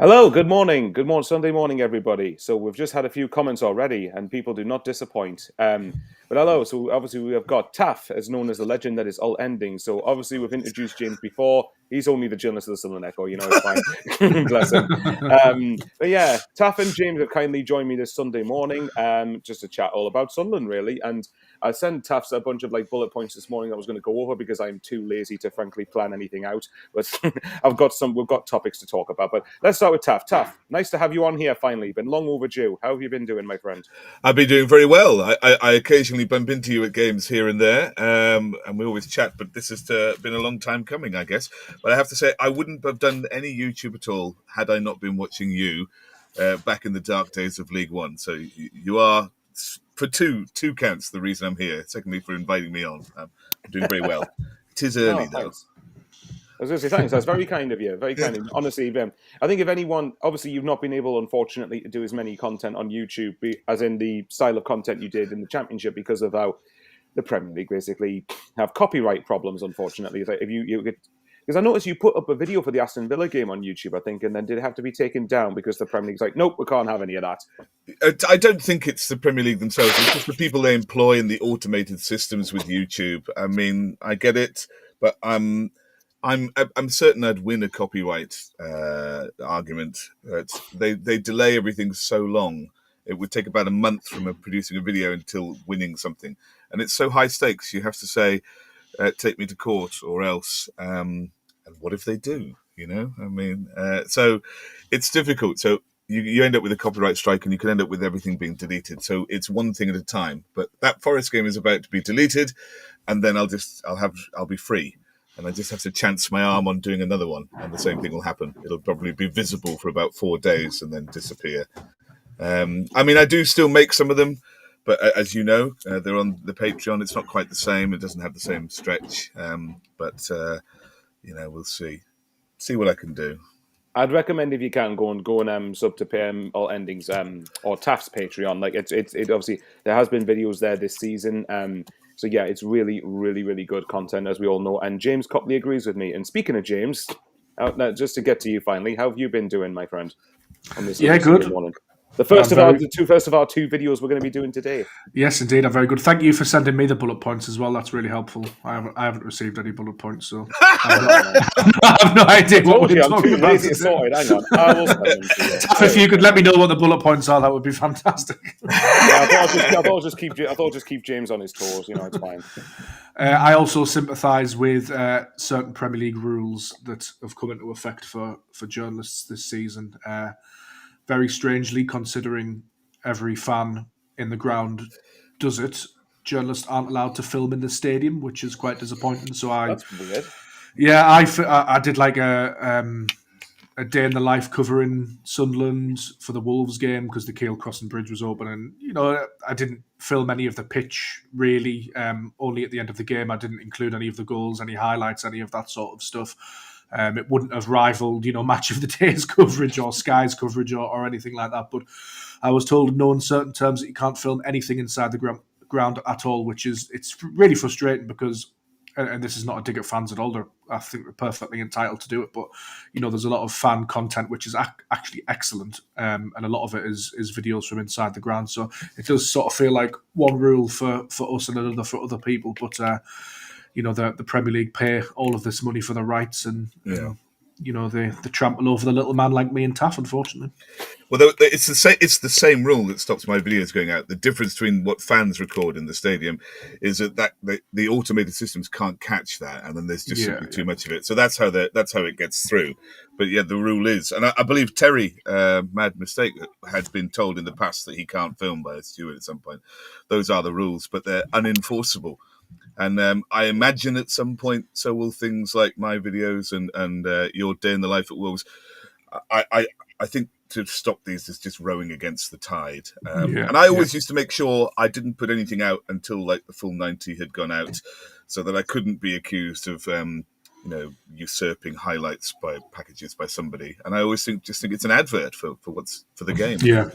Hello, good morning. Good morning, Sunday morning, everybody. So we've just had a few comments already, and people do not disappoint. But hello, so obviously we have got Taff, as known as the legend that is AltEnding. So obviously we've introduced James before. He's only the journalist of the Sunderland Echo, it's fine. Bless him. But yeah, Taff and James have kindly joined me this Sunday morning, just to chat all about Sunderland, really. And I sent Taff a bunch of bullet points this morning that I was going to go over because I'm too lazy to frankly plan anything out. But we've got topics to talk about. But let's start with Taff. Taff, nice to have you on here finally. Been long overdue. How have you been doing, my friend? I've been doing very well. I occasionally bump into you at games here and there, and we always chat, but this has been a long time coming, I guess. But I have to say, I wouldn't have done any YouTube at all had I not been watching you back in the dark days of League One. So you are, for two counts, the reason I'm here. Secondly, for inviting me on. I'm doing very well. It is early, though. Thanks. I was going to say thanks. That's very kind of you. Very kind of you. Honestly, I think if anyone, obviously, you've not been able, unfortunately, to do as many content on YouTube as in the style of content you did in the Championship because of how the Premier League basically have copyright problems. Unfortunately, it's like if you get, because I noticed you put up a video for the Aston Villa game on YouTube, I think, and then did it have to be taken down because the Premier League's like, nope, we can't have any of that. I don't think it's the Premier League themselves. It's just the people they employ in the automated systems with YouTube. I mean, I get it, but I'm certain I'd win a copyright argument. They delay everything so long. It would take about a month from producing a video until winning something, and it's so high stakes. You have to say, "Take me to court," or else. And what if they do? So it's difficult. So you end up with a copyright strike, and you can end up with everything being deleted. So it's one thing at a time. But that Forest game is about to be deleted, and then I'll be free. And I just have to chance my arm on doing another one, and the same thing will happen. It'll probably be visible for about 4 days and then disappear. I do still make some of them, but as you know, they're on the Patreon. It's not quite the same. It doesn't have the same stretch. But we'll see what I can do. I'd recommend if you can go and sub to PM AltEnding's or Taft's Patreon. It obviously there has been videos there this season. So yeah, it's really, really, really good content, as we all know. And James Copley agrees with me. And speaking of James, now just to get to you finally, how have you been doing, my friend? On this good morning? The first of our two videos we're going to be doing today. Yes, indeed, I'm very good. Thank you for sending me the bullet points as well. That's really helpful. I haven't received any bullet points, so I have no idea what we're talking about. If you could let me know what the bullet points are, that would be fantastic. I thought I'll just keep James on his toes. It's fine. I also sympathise with certain Premier League rules that have come into effect for journalists this season. Very strangely, considering every fan in the ground does it, journalists aren't allowed to film in the stadium, which is quite disappointing. So that's weird. Yeah, I did like a day in the life covering Sunderland for the Wolves game because the Keele Crossing Bridge was open, and I didn't film any of the pitch really. Only at the end of the game, I didn't include any of the goals, any highlights, any of that sort of stuff. It wouldn't have rivaled, Match of the Day's coverage or Sky's coverage or anything like that. But I was told in no uncertain terms that you can't film anything inside the ground at all, it's really frustrating because, and this is not a dig at fans at all, I think they're perfectly entitled to do it. But, there's a lot of fan content which is actually excellent. And a lot of it is videos from inside the ground. So it does sort of feel like one rule for us and another for other people. But, the Premier League pay all of this money for the rights, and they trample over the little man like me and Taff, unfortunately. Well, it's the same rule that stops my videos going out. The difference between what fans record in the stadium is that the automated systems can't catch that, and then there's just simply too much of it. So that's how it gets through. But yeah, the rule is, and I believe Terry, Mad Mistake, had been told in the past that he can't film by a steward at some point. Those are the rules, but they're unenforceable. And I imagine at some point, so will things like my videos and your day in the life at Wolves. I think to stop these is just rowing against the tide. And I always used to make sure I didn't put anything out until the full 90 had gone out, so that I couldn't be accused of usurping highlights by packages by somebody. And I always think it's an advert for the game. Yeah.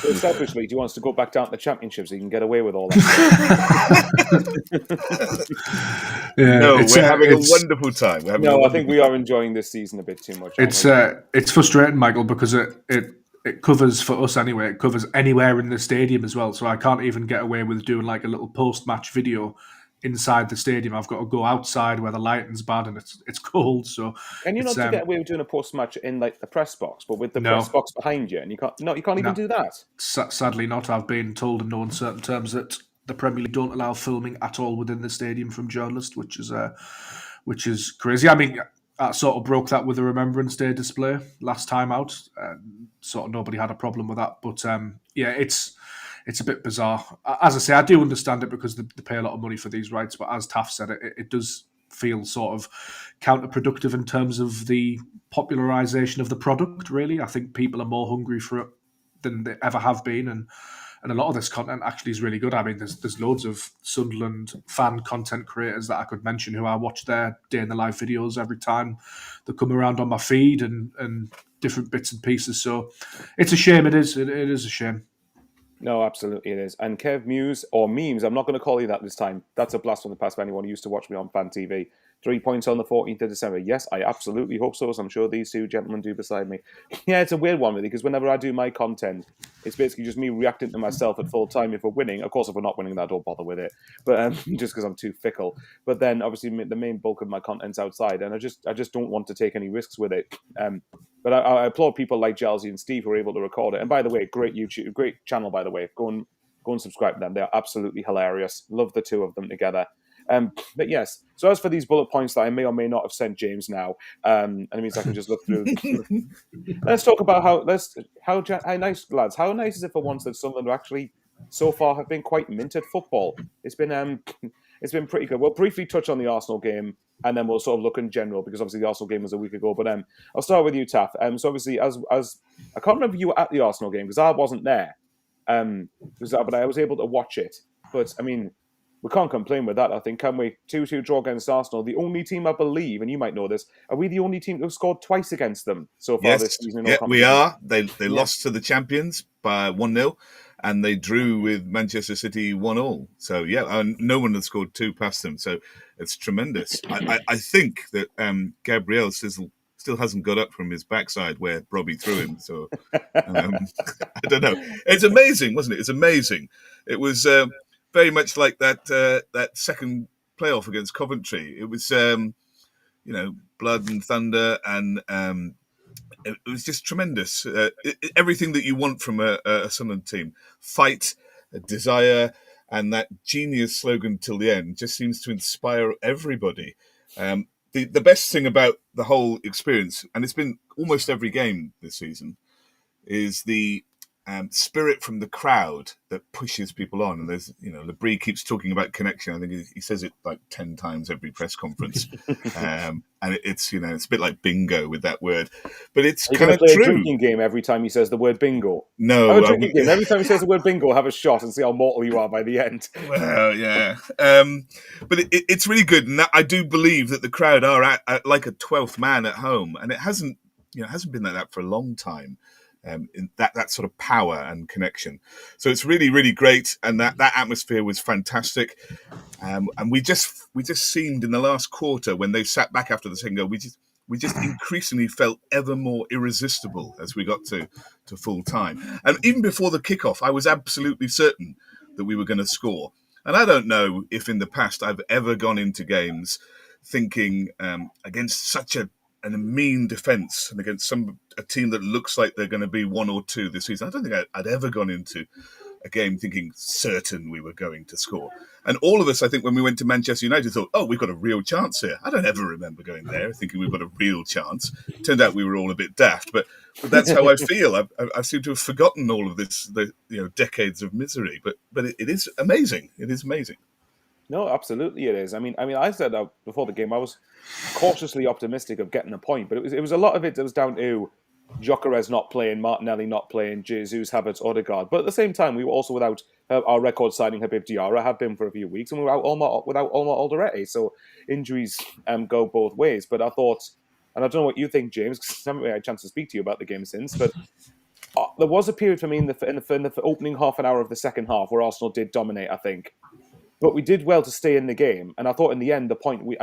So selfishly, do you want us to go back down to the Championship so you can get away with all that? No, we're having a wonderful time. I think we are enjoying this season a bit too much. It's frustrating, Michael, because it covers, for us anyway, it covers anywhere in the stadium as well. So I can't even get away with doing like a little post-match video inside the stadium. I've got to go outside where the lighting's bad and it's cold. So can you not get away with doing a post-match in like the press box, but with the press box behind you, and you can't even do that? Sadly not. I've been told in no uncertain terms that the Premier League don't allow filming at all within the stadium from journalists, which is crazy. I mean, I sort of broke that with the Remembrance Day display last time out. Sort of nobody had a problem with that, but it's a bit bizarre. As I say, I do understand it because they pay a lot of money for these rights, but as Taff said, it does feel sort of counterproductive in terms of the popularisation of the product, really. I think people are more hungry for it than they ever have been, and a lot of this content actually is really good. I mean, there's loads of Sunderland fan content creators that I could mention who I watch their day in the life videos every time they come around on my feed and different bits and pieces. So it's a shame. It is a shame. No, absolutely it is. And Kev Muse, or Memes, I'm not going to call you that this time. That's a blast from the past for anyone who used to watch me on Fan TV. 3 points on the 14th of December. Yes, I absolutely hope so, as I'm sure these two gentlemen do beside me. Yeah, it's a weird one, really, because whenever I do my content, it's basically just me reacting to myself at full time if we're winning. Of course, if we're not winning, I don't bother with it, but just because I'm too fickle. But then, obviously, the main bulk of my content's outside, and I just don't want to take any risks with it. But I applaud people like Jalsey and Steve who are able to record it. And by the way, great YouTube, great channel, by the way. Go and subscribe to them. They're absolutely hilarious. Love the two of them together. But yes, so as for these bullet points that I may or may not have sent James now, and it means I can just look through. Let's talk about how nice, lads. How nice is it for once that Sunderland actually so far have been quite mint at football? It's been pretty good. We'll briefly touch on the Arsenal game, and then we'll sort of look in general because obviously the Arsenal game was a week ago. But I'll start with you, Taff. So obviously, as I can't remember if you were at the Arsenal game because I wasn't there. But I was able to watch it. But I mean, we can't complain with that, I think, can we? 2-2 draw against Arsenal. The only team, I believe, and you might know this, are we the only team who've scored twice against them so far this season? Yeah, we are. They lost to the champions by 1-0, and they drew with Manchester City 1-1. So, yeah, no one has scored two past them. So it's tremendous. I think that Gabriel still hasn't got up from his backside where Robbie threw him. So I don't know. It's amazing, wasn't it? It's amazing. It was... very much like that second playoff against Coventry. It was, blood and thunder, and it was just tremendous. Everything that you want from a Sunderland team: fight, desire, and that genius slogan till the end just seems to inspire everybody. The best thing about the whole experience, and it's been almost every game this season, is the spirit from the crowd that pushes people on. And there's, Labrie keeps talking about connection. I think he says it like 10 times every press conference. And it's a bit like bingo with that word, but it's kind of true. A drinking game every time he says the word bingo. No, have a drinking game every time he says the word bingo. Have a shot and see how mortal you are by the end. Well, yeah, but it's really good, and I do believe that the crowd are at like a 12th man at home, and it hasn't been like that for a long time. In that sort of power and connection, so it's really, really great, and that atmosphere was fantastic. And we just seemed in the last quarter when they sat back after the second goal, we just increasingly felt ever more irresistible as we got to full time. And even before the kickoff, I was absolutely certain that we were going to score. And I don't know if in the past I've ever gone into games thinking against such a mean defence and against a team that looks like they're going to be 1 or 2 this season. I don't think I'd ever gone into a game thinking certain we were going to score. And all of us, I think, when we went to Manchester United, thought, oh, we've got a real chance here. I don't ever remember going there thinking we've got a real chance. Turned out we were all a bit daft, but that's how I feel. I seem to have forgotten all of this, decades of misery. But it is amazing. It is amazing. No, absolutely it is. I mean, I said before the game I was cautiously optimistic of getting a point, but it was a lot of it that was down to Gyökeres not playing, Martinelli not playing, Jesus, Havertz, Odegaard. But at the same time, we were also without our record signing Habib Diarra, have been for a few weeks, and we were without Omar Alderete. So injuries go both ways. But I thought, and I don't know what you think, James, because I haven't really had a chance to speak to you about the game since, but there was a period for me in the opening half an hour of the second half where Arsenal did dominate, I think. But we did well to stay in the game, and I thought in the end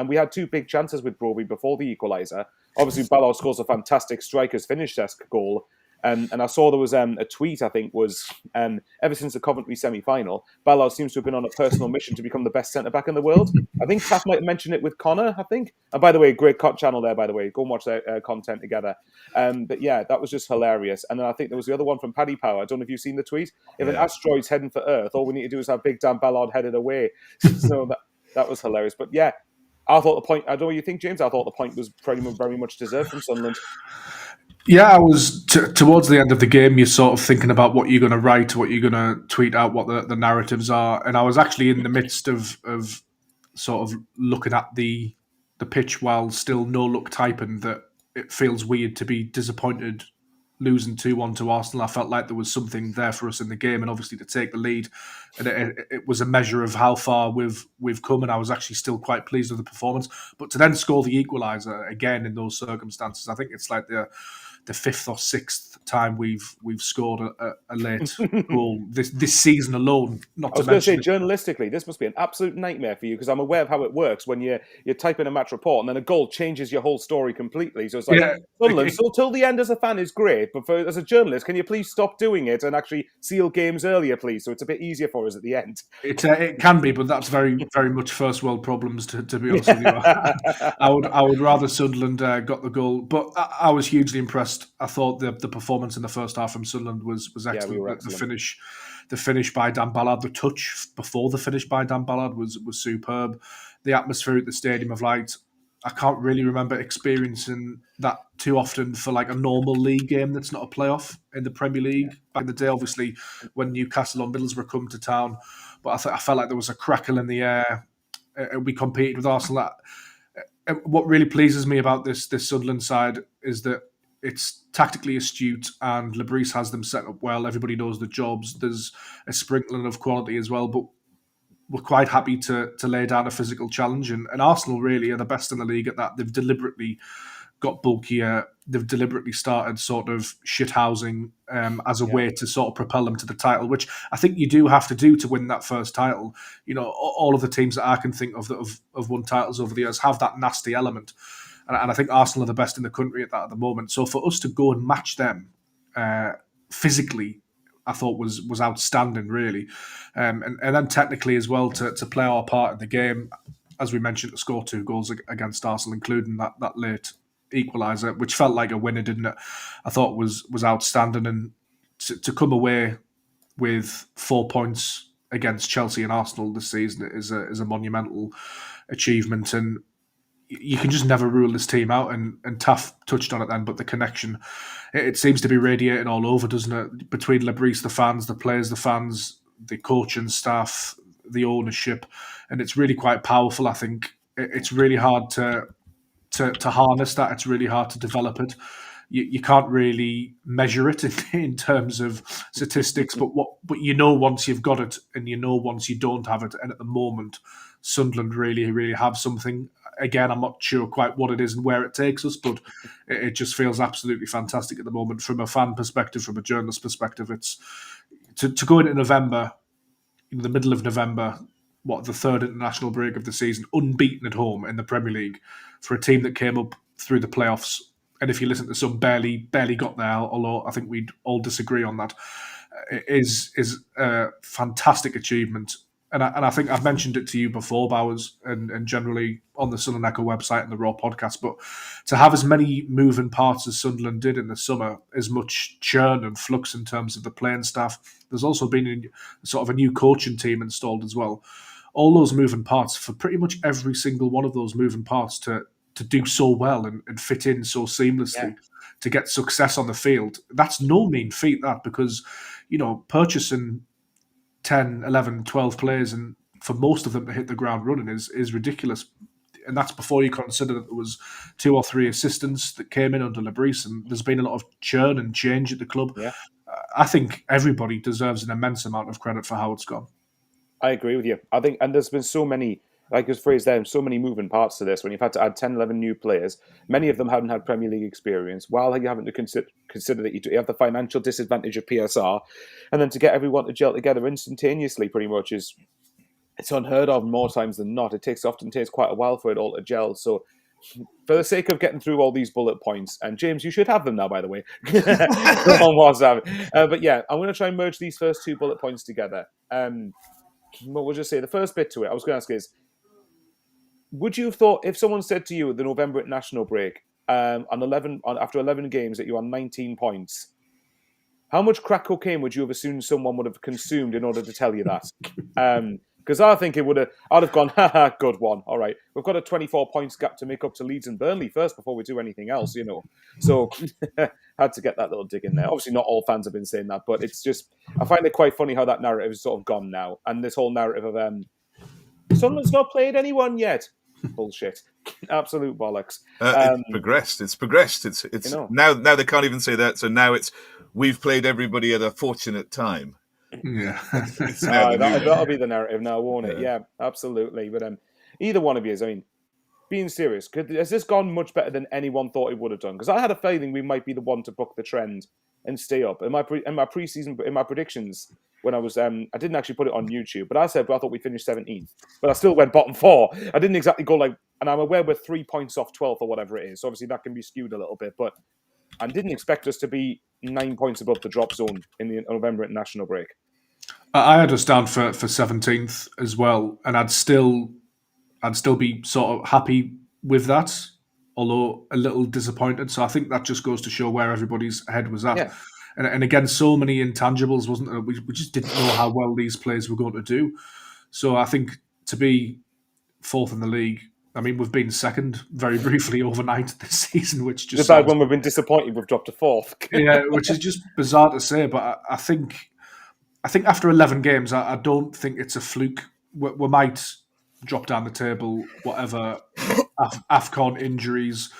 we had two big chances with Broby before the equaliser. Obviously, Ballard scores a fantastic striker's finish-esque goal, and I saw there was a tweet, I think, was ever since the Coventry semi-final, Ballard seems to have been on a personal mission to become the best centre-back in the world. I think Taff might have mentioned it with Connor, I think. And by the way, great channel there, by the way. Go and watch their content together. But yeah, that was just hilarious. And then I think there was the other one from Paddy Power. I don't know if you've seen the tweet. If an asteroid's heading for Earth, all we need to do is have Big Dan Ballard headed away. So that was hilarious. But yeah, I thought the point, I don't know what you think, James, I thought the point was very much deserved from Sunderland. Yeah, I was towards the end of the game. You're sort of thinking about what you're going to write, what you're going to tweet out, what the narratives are, and I was actually in the midst of sort of looking at the pitch while still no look typing. That it feels weird to be disappointed losing 2-1 to Arsenal. I felt like there was something there for us in the game, and obviously to take the lead, and it was a measure of how far we've come. And I was actually still quite pleased with the performance. But to then score the equaliser again in those circumstances, I think it's like the fifth or sixth time we've scored a late goal this season alone. I was going to say, journalistically, this must be an absolute nightmare for you, because I'm aware of how it works when you type in a match report and then a goal changes your whole story completely. So it's like, Sunderland, so till the end as a fan is great, but as a journalist, can you please stop doing it and actually seal games earlier, please, so it's a bit easier for us at the end? It can be, but that's very, very much first world problems, to be honest with you. I would rather Sunderland got the goal, but I was hugely impressed. I thought the performance in the first half from Sunderland was excellent. We were excellent. The finish by Dan Ballard, the touch before the finish by Dan Ballard was superb. The atmosphere at the Stadium of Light, I can't really remember experiencing that too often for like a normal league game that's not a playoff in the Premier League. Back in the day, obviously, when Newcastle or Middlesbrough come to town, but I felt like there was a crackle in the air. We competed with Arsenal. What really pleases me about this Sunderland side is that it's tactically astute, and Lebris has them set up well. Everybody knows the jobs. There's a sprinkling of quality as well, but we're quite happy to lay down a physical challenge. And Arsenal really are the best in the league at that. They've deliberately got bulkier. They've deliberately started sort of shithousing as a way to sort of propel them to the title, which I think you do have to do to win that first title. You know, all of the teams that I can think of that have won titles over the years have that nasty element. And I think Arsenal are the best in the country at that at the moment. So for us to go and match them physically, I thought was outstanding, really. And then technically as well, to play our part in the game, as we mentioned, to score 2 goals against Arsenal, including that late equaliser, which felt like a winner, didn't it? I thought was outstanding. And to come away with 4 points against Chelsea and Arsenal this season is a monumental achievement. And you can just never rule this team out, and Taff touched on it then, but the connection, it seems to be radiating all over, doesn't it? Between Lebris, the fans, the players, the fans, the coaching staff, the ownership, and it's really quite powerful, I think. It's really hard to harness that. It's really hard to develop it. You can't really measure it in terms of statistics, but you know once you've got it, and you know once you don't have it. And at the moment, Sunderland really, really have something. Again, I'm not sure quite what it is and where it takes us, but it just feels absolutely fantastic at the moment. From a fan perspective, from a journalist perspective, it's to go into November, in the middle of November, the third international break of the season, unbeaten at home in the Premier League for a team that came up through the playoffs. And if you listen to some, barely got there, although I think we'd all disagree on that, is a fantastic achievement. And I think I've mentioned it to you before, Bowers, and generally on the Sun & Echo website and the Raw podcast, but to have as many moving parts as Sunderland did in the summer, as much churn and flux in terms of the playing staff, there's also been sort of a new coaching team installed as well. All those moving parts, for pretty much every single one of those moving parts to do so well and fit in so seamlessly, to get success on the field, that's no mean feat, that, because, you know, purchasing 10, 11, 12 players, and for most of them to hit the ground running is ridiculous. And that's before you consider that there was 2 or 3 assistants that came in under Lebris, and there's been a lot of churn and change at the club. Yeah. I think everybody deserves an immense amount of credit for how it's gone. I agree with you. I think, and there's been so many like his phrase there, so many moving parts to this when you've had to add 10, 11 new players. Many of them hadn't had Premier League experience, while you're having to consider that you have the financial disadvantage of PSR, and then to get everyone to gel together instantaneously pretty much is it's unheard of more times than not. It often takes quite a while for it all to gel. So for the sake of getting through all these bullet points, and James, you should have them now, by the way, on WhatsApp. But yeah, I'm going to try and merge these first two bullet points together. But we'll just say the first bit to it, I was going to ask is, would you have thought if someone said to you at the November international break after 11 games that you're on 19 points, how much crack cocaine would you have assumed someone would have consumed in order to tell you that? Because I think I'd have gone, haha, good one. All right, we've got a 24 points gap to make up to Leeds and Burnley first before we do anything else, So had to get that little dig in there. Obviously, not all fans have been saying that, but it's just, I find it quite funny how that narrative is sort of gone now. And this whole narrative of, Sunderland's not played anyone yet. Bullshit. Absolute bollocks. It's progressed. It's now they can't even say that. So now we've played everybody at a fortunate time. Yeah. That'll be the narrative now, won't it? Yeah, absolutely. But either one of you, I mean, being serious, has this gone much better than anyone thought it would have done? Because I had a feeling we might be the one to buck the trend and stay up. In my predictions, when I was, I didn't actually put it on YouTube, but I thought we finished 17th, but I still went bottom 4. I didn't exactly go and I'm aware we're 3 points off 12th or whatever it is. So obviously that can be skewed a little bit, but I didn't expect us to be 9 points above the drop zone in the November international break. I had us down for 17th as well, and I'd still be sort of happy with that, although a little disappointed. So I think that just goes to show where everybody's head was at. Yeah. And again, so many intangibles, wasn't there? We just didn't know how well these players were going to do. So I think to be 4th in the league, I mean, we've been second very briefly overnight this season, which just... It's bad when we've been disappointed we've dropped to 4th. Yeah, which is just bizarre to say, but I think after 11 games, I don't think it's a fluke. We might drop down the table, whatever, AFCON injuries,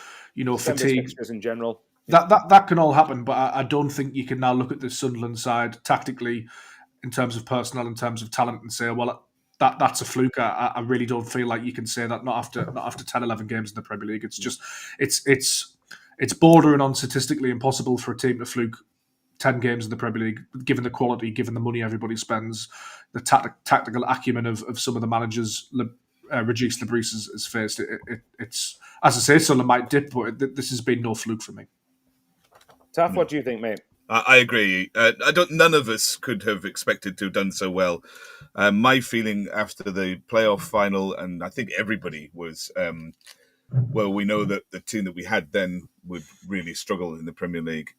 fatigue. Fixtures in general. That can all happen, but I don't think you can now look at the Sunderland side tactically, in terms of personnel, in terms of talent, and say, well, that's a fluke. I really don't feel like you can say that, not after 10, 11 games in the Premier League. It's just it's bordering on statistically impossible for a team to fluke 10 games in the Premier League, given the quality, given the money everybody spends, the tactical acumen of some of the managers Regis Lebris has faced. It's, as I say, Sunderland might dip, but this has been no fluke for me. Taff, what do you think, mate? I agree. None of us could have expected to have done so well. My feeling after the playoff final, and I think everybody was, we know that the team that we had then would really struggle in the Premier League.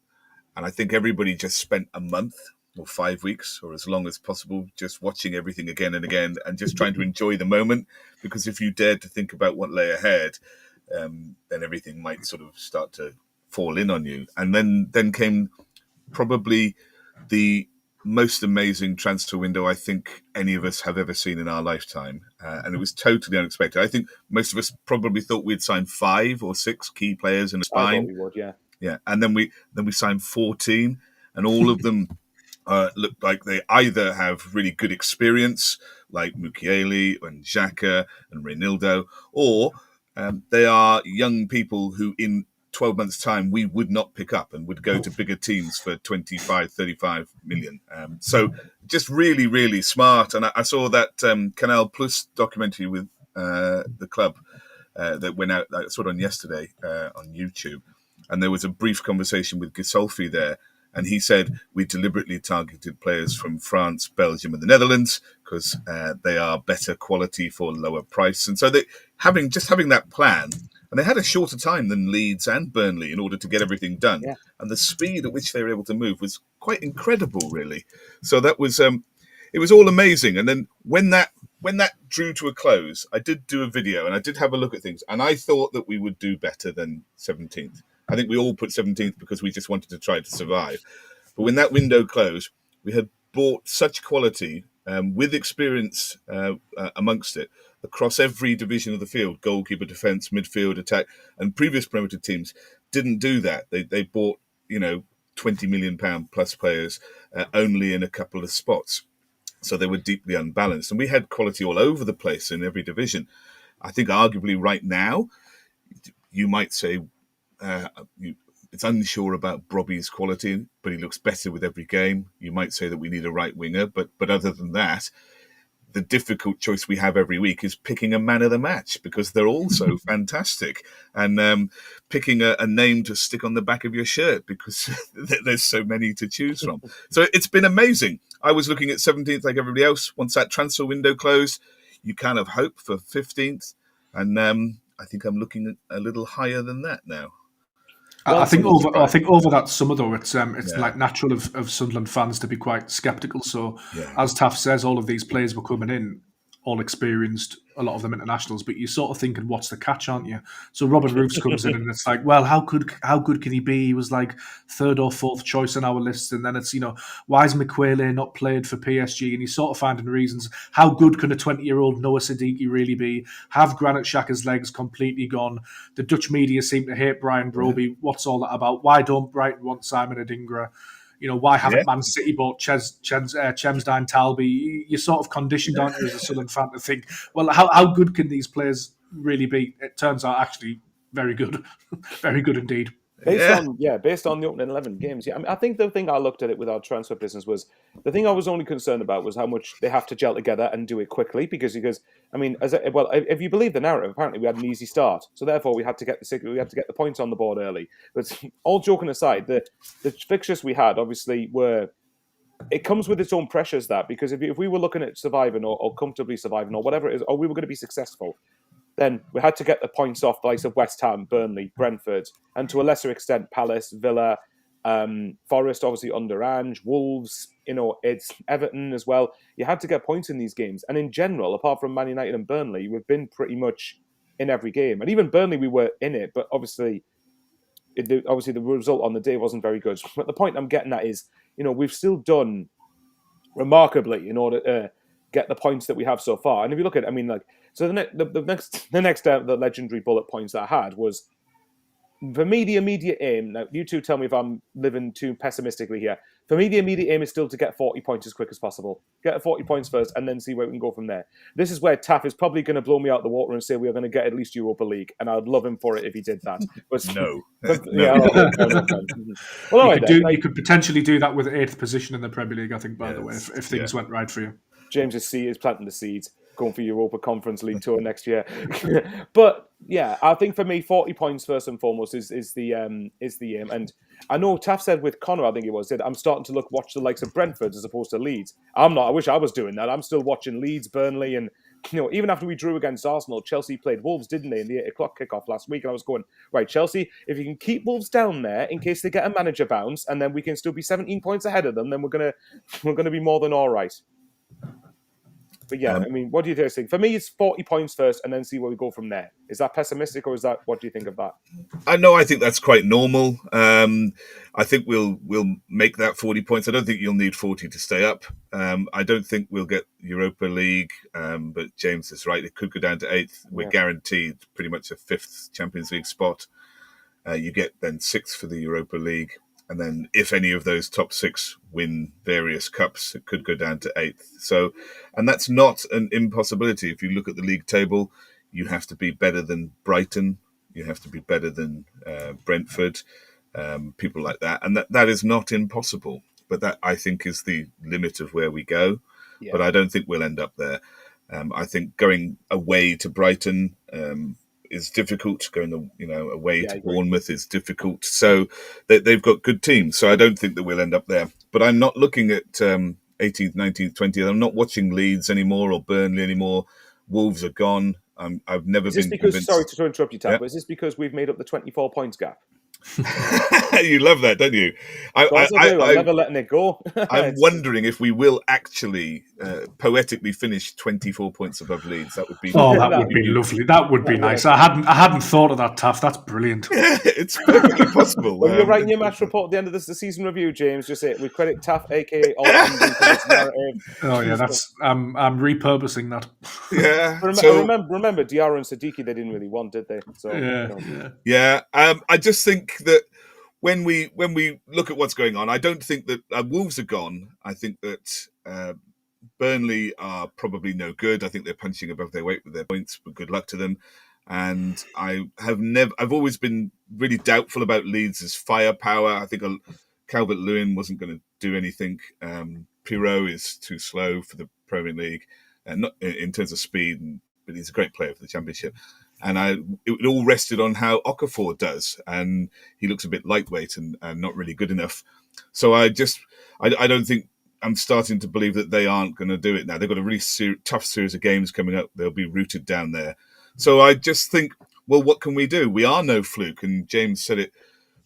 And I think everybody just spent a month or 5 weeks or as long as possible just watching everything again and again and just trying to enjoy the moment. Because if you dared to think about what lay ahead, then everything might sort of start to fall in on you. And then came probably the most amazing transfer window I think any of us have ever seen in our lifetime. And it was totally unexpected. I think most of us probably thought we'd sign 5 or 6 key players in a spine. I thought we would, yeah. Yeah, and then we signed 14, and all of them look like they either have really good experience, like Mukiele and Xhaka and Reinildo, or they are young people who in 12 months' time we would not pick up and would go to bigger teams for 25, 35 million. So just really, really smart. And I saw that Canal Plus documentary with the club that went out, I saw it on yesterday on YouTube. And there was a brief conversation with Gisolfi there. And he said, we deliberately targeted players from France, Belgium and the Netherlands because they are better quality for lower price. And so having that plan, and they had a shorter time than Leeds and Burnley in order to get everything done. Yeah. And the speed at which they were able to move was quite incredible, really. So that was, it was all amazing. And then when that drew to a close, I did do a video and I did have a look at things. And I thought that we would do better than 17th. I think we all put 17th because we just wanted to try to survive. But when that window closed, we had bought such quality with experience amongst it across every division of the field, goalkeeper, defence, midfield, attack, and previous promoted teams didn't do that. They bought, £20 million plus players only in a couple of spots. So they were deeply unbalanced. And we had quality all over the place in every division. I think arguably right now, you might say it's unsure about Brobby's quality, but he looks better with every game. You might say that we need a right winger, but other than that, the difficult choice we have every week is picking a man of the match because they're all so fantastic, and picking a name to stick on the back of your shirt because there's so many to choose from. So it's been amazing. I was looking at 17th like everybody else. Once that transfer window closed, you kind of hope for 15th, and I think I'm looking at a little higher than that now. I think over that summer though, it's like natural of Sunderland fans to be quite sceptical. So as Taff says, all of these players were coming in, all experienced, a lot of them internationals, but you're sort of thinking, what's the catch, aren't you? So Robin Roofs comes in and it's like, well, how good can he be? He was like third or fourth choice on our list, and then it's, why is McQuayle not played for PSG? And you're sort of finding reasons. How good can a 20-year-old Noah Siddiqui really be? Have Granit Xhaka's legs completely gone? The Dutch media seem to hate Brian Broby. What's all that about? Why don't Brighton want Simon Adingra? Why haven't Man City bought Chemsdine Talby? You're sort of conditioned, aren't you, as a Southern fan, to think, well, how good can these players really be? It turns out actually very good. Very good indeed. Based on the opening 11 games, I think the thing I looked at it with our transfer business was the thing I was only concerned about was how much they have to gel together and do it quickly because if you believe the narrative, apparently we had an easy start, so therefore we had to get the points on the board early. But all joking aside, the fixtures we had obviously it comes with its own pressures because if we were looking at surviving or comfortably surviving or whatever it is, or we were going to be successful, then we had to get the points off the likes of West Ham, Burnley, Brentford, and to a lesser extent Palace, Villa, Forest, obviously under Ange, Wolves, it's Everton as well. You had to get points in these games. And in general, apart from Man United and Burnley, we've been pretty much in every game. And even Burnley, we were in it, but obviously the result on the day wasn't very good. But the point I'm getting at is, we've still done remarkably in order to get the points that we have so far. And if you look at it, so the next the legendary bullet points that I had was, for me, the immediate aim, now you two tell me if I'm living too pessimistically here, for me the immediate aim is still to get 40 points as quick as possible. Get 40 points first and then see where we can go from there. This is where Taff is probably going to blow me out the water and say we are going to get at least Europa League, and I'd love him for it if he did that. But no. You could potentially do that with 8th position in the Premier League, I think, by the way, if things went right for you. James is planting the seeds, going for Europa Conference League tour next year. But yeah, I think for me, 40 points first and foremost is the aim. And I know Taff said with Connor, I think it was, said I'm starting to watch the likes of Brentford as opposed to Leeds. I'm not. I wish I was doing that. I'm still watching Leeds, Burnley, and even after we drew against Arsenal, Chelsea played Wolves, didn't they, in the 8:00 kickoff last week? And I was going, right, Chelsea, if you can keep Wolves down there in case they get a manager bounce, and then we can still be 17 points ahead of them, then we're gonna be more than all right. But what do you guys think? For me, it's 40 points first and then see where we go from there. Is that pessimistic, or what do you think of that? I think that's quite normal. I think we'll make that 40 points. I don't think you'll need 40 to stay up. I don't think we'll get Europa League, but James is right. It could go down to 8th. We're guaranteed pretty much a 5th Champions League spot. You get then 6th for the Europa League. And then if any of those top 6 win various cups, it could go down to 8th. So, and that's not an impossibility. If you look at the league table, you have to be better than Brighton. You have to be better than Brentford, people like that. And that is not impossible. But that, I think, is the limit of where we go. Yeah. But I don't think we'll end up there. I think going away to Brighton is difficult. Going away to Bournemouth is difficult. So they've got good teams. So I don't think that we'll end up there. But I'm not looking at 18th, 19th, 20th. I'm not watching Leeds anymore or Burnley anymore. Wolves are gone. I've never been convinced. Sorry to interrupt you, Tam, but is this because we've made up the 24 points gap? You love that, don't you? I'm never letting it go. I'm wondering if we will actually poetically finish 24 points above Leeds. That would be that would be lovely. That would be nice. I hadn't thought of that, Taff. That's brilliant. It's perfectly possible. When you're writing your match report at the end of the season review, James, just say we credit Taff, aka AltEnding, for this narrative. Oh yeah, that's I'm repurposing that. Yeah. Remember, Diarra and Siddiqui, they didn't really want, did they? So yeah. I just think that when we look at what's going on, I don't think that Wolves are gone. I think that Burnley are probably no good. I think they're punching above their weight with their points, but good luck to them. And I've always been really doubtful about Leeds' firepower. I think Calvert-Lewin wasn't going to do anything. Pirot is too slow for the Premier League, not in terms of speed, but he's a great player for the Championship. And it all rested on how Okafor does, and he looks a bit lightweight and not really good enough. So I don't think, I'm starting to believe that they aren't going to do it now. They've got a really tough series of games coming up. They'll be rooted down there. So I just think, well, what can we do? We are no fluke, and James said it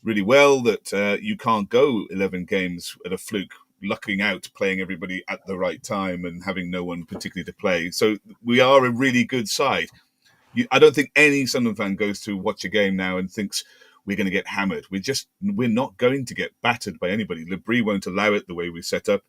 really well that you can't go 11 games at a fluke, lucking out, playing everybody at the right time and having no one particularly to play. So we are a really good side. I don't think any Sunderland fan goes to watch a game now and thinks we're going to get hammered. We're not going to get battered by anybody. Lebris won't allow it the way we set up.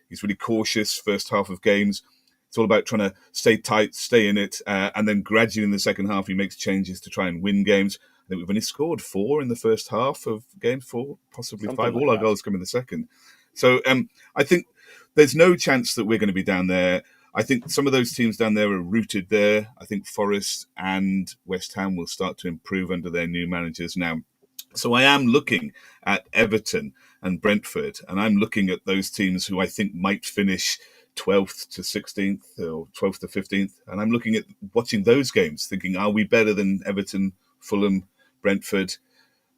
He's really cautious first half of games. It's all about trying to stay tight, stay in it, and then gradually in the second half he makes changes to try and win games. I think we've only scored 4 in the first half of games, 4, possibly Something 5. like All our that. goals come in the second. So I think there's no chance that we're going to be down there. I think some of those teams down there are rooted there. I think Forest and West Ham will start to improve under their new managers now. So I am looking at Everton and Brentford, and I'm looking at those teams who I think might finish 12th to 16th or 12th to 15th. And I'm looking at watching those games, thinking, are we better than Everton, Fulham, Brentford?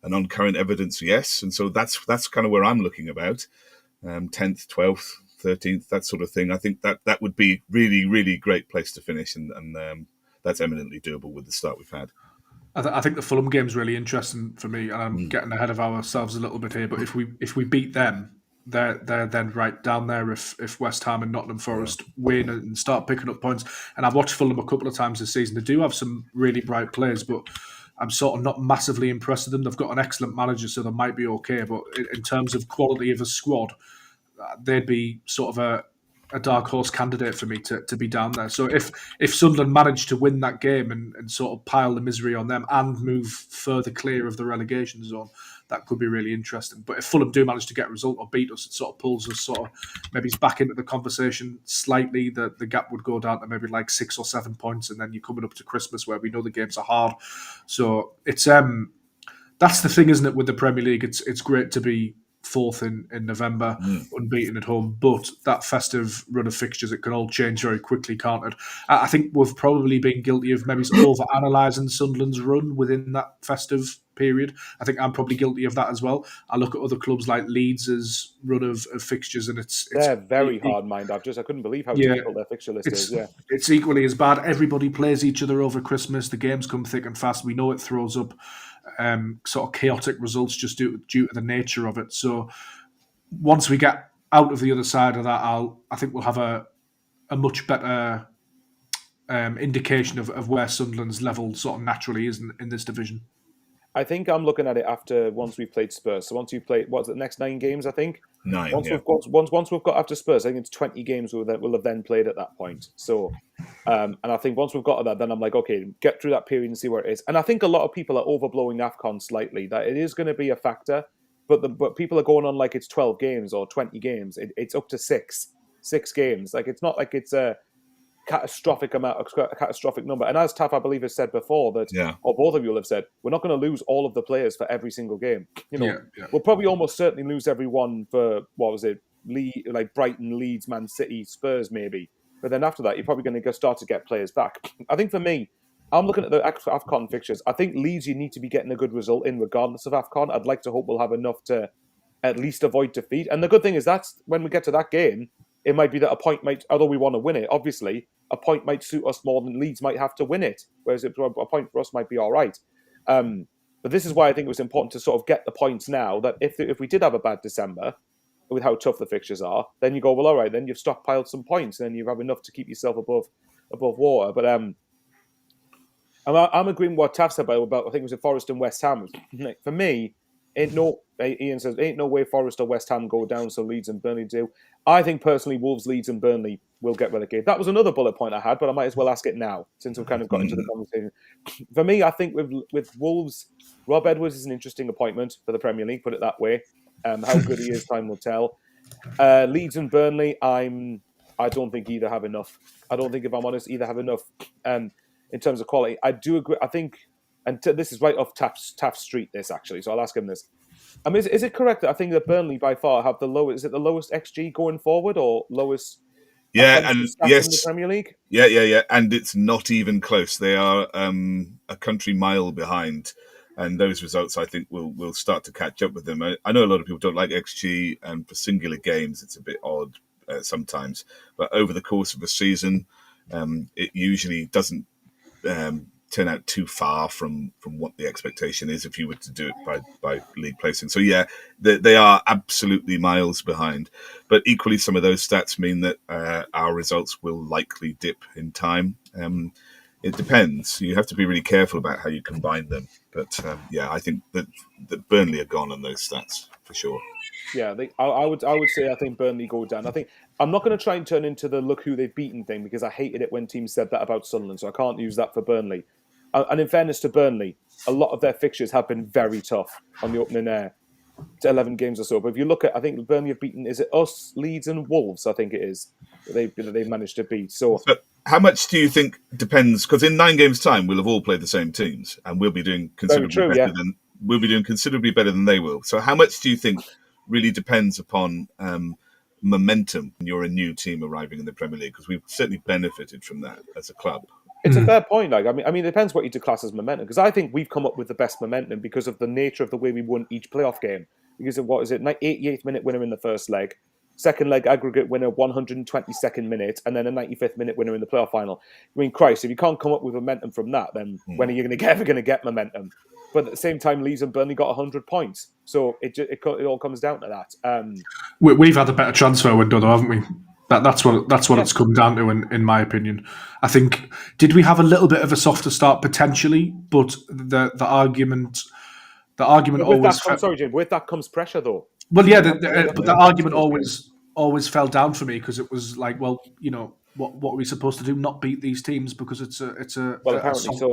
And on current evidence, yes. And so that's kind of where I'm looking about. 10th, 12th, 13th, that sort of thing. I think that would be really, really great place to finish. And that's eminently doable with the start we've had. I think the Fulham game's really interesting for me, and I'm getting ahead of ourselves a little bit here. But if we beat them, they're then right down there. If West Ham and Nottingham Forest win and start picking up points, and I've watched Fulham a couple of times this season. They do have some really bright players, but I'm sort of not massively impressed with them. They've got an excellent manager, so they might be okay. But in terms of quality of a squad, they'd be sort of a dark horse candidate for me to be down there. So if Sunderland managed to win that game and sort of pile the misery on them and move further clear of the relegation zone, that could be really interesting. But if Fulham do manage to get a result or beat us, it sort of pulls us sort of maybe back into the conversation slightly. The gap would go down to maybe like 6 or 7 points, and then you're coming up to Christmas where we know the games are hard. So it's that's the thing, isn't it, with the Premier League? It's great to be fourth in November, unbeaten at home, but that festive run of fixtures, it can all change very quickly, can't it? I think we've probably been guilty of maybe over-analysing Sunderland's run within that festive period. I think I'm probably guilty of that as well. I look at other clubs like Leeds' run of fixtures, and they're very hard mind. I couldn't believe how difficult their fixture list is. Yeah, it's equally as bad. Everybody plays each other over Christmas. The games come thick and fast. We know it throws up sort of chaotic results just due to the nature of it. So once we get out of the other side of that, I think we'll have a much better indication of where Sunderland's level sort of naturally is in this division. I think I'm looking at it after once we've played Spurs. So once you've played, what's the next 9 games? I think 9. Once we've got after Spurs, I think it's 20 games we'll have then played at that point. So, and I think once we've got to that, then I'm like, okay, get through that period and see where it is. And I think a lot of people are overblowing AFCON slightly. That it is going to be a factor, but people are going on like it's 12 games or 20 games. It's up to six games. Like it's not like it's a catastrophic number. And as Taff, I believe, has said before that, or both of you will have said, we're not going to lose all of the players for every single game. We'll probably almost certainly lose everyone for like Brighton, Leeds, Man City, Spurs, maybe. But then after that, you're probably going to start to get players back. I think for me, I'm looking at the AFCON fixtures. I think Leeds, you need to be getting a good result in regardless of AFCON. I'd like to hope we'll have enough to at least avoid defeat. And the good thing is that's when we get to that game, it might be that a point might, although we want to win it, obviously, a point might suit us more than Leeds might have to win it, whereas a point for us might be all right. But this is why I think it was important to sort of get the points now, that if we did have a bad December, with how tough the fixtures are, then you go, well, all right, then you've stockpiled some points, and then you have enough to keep yourself above water. But I'm agreeing with what Taff said about I think it was Forest and West Ham. For me, Ian says, ain't no way Forest or West Ham go down, so Leeds and Burnley do. I think personally Wolves, Leeds and Burnley will get relegated. That was another bullet point I had, but I might as well ask it now, since we've kind of got into the conversation. For me, I think with Wolves, Rob Edwards is an interesting appointment for the Premier League, put it that way. How good he is, time will tell. Leeds and Burnley, I'm I don't think either have enough. I don't think, if I'm honest, either have enough in terms of quality. I do agree. I think, and this is right off Taft's street, this actually, so I'll ask him this. Is it correct that I think that Burnley by far have the lowest, is it the lowest XG going forward or lowest Yeah, offensive and stats in the Premier League? Yeah. And it's not even close. They are a country mile behind. And those results, I think, will start to catch up with them. I know a lot of people don't like XG, and for singular games, it's a bit odd sometimes. But over the course of a season, it usually doesn't turn out too far from what the expectation is if you were to do it by league placing. So yeah, they are absolutely miles behind. But equally, some of those stats mean that our results will likely dip in time. It depends. You have to be really careful about how you combine them. But I think that Burnley are gone on those stats for sure. Yeah, I would say I think Burnley go down. I think I'm not going to try and turn into the look who they've beaten thing, because I hated it when teams said that about Sunderland, so I can't use that for Burnley. And in fairness to Burnley, a lot of their fixtures have been very tough on the opening air to 11 games or so. But if you look at, I think Burnley have beaten, is it us, Leeds and Wolves, I think it is, they've managed to beat. So how much do you think depends? Because in 9 games' time, we'll have all played the same teams, and we'll be doing considerably better than they will. So how much do you think really depends upon momentum when you're a new team arriving in the Premier League? Because we've certainly benefited from that as a club. It's a fair point. I mean, it depends what you declass as momentum. Because I think we've come up with the best momentum because of the nature of the way we won each playoff game. Because of 88th minute winner in the first leg, second leg aggregate winner 122nd minute, and then a 95th minute winner in the playoff final. I mean, Christ, if you can't come up with momentum from that, then when are you ever going to get momentum? But at the same time, Leeds and Burnley got 100 points, so it all comes down to that. We've had a better transfer window, though, haven't we? That's what it's come down to, in my opinion. I think, did we have a little bit of a softer start potentially? But the argument always. Sorry, Jim. With that comes pressure, though. Well, yeah, but the argument always fell down for me, because it was like, well, you know, what are we supposed to do? Not beat these teams because it's a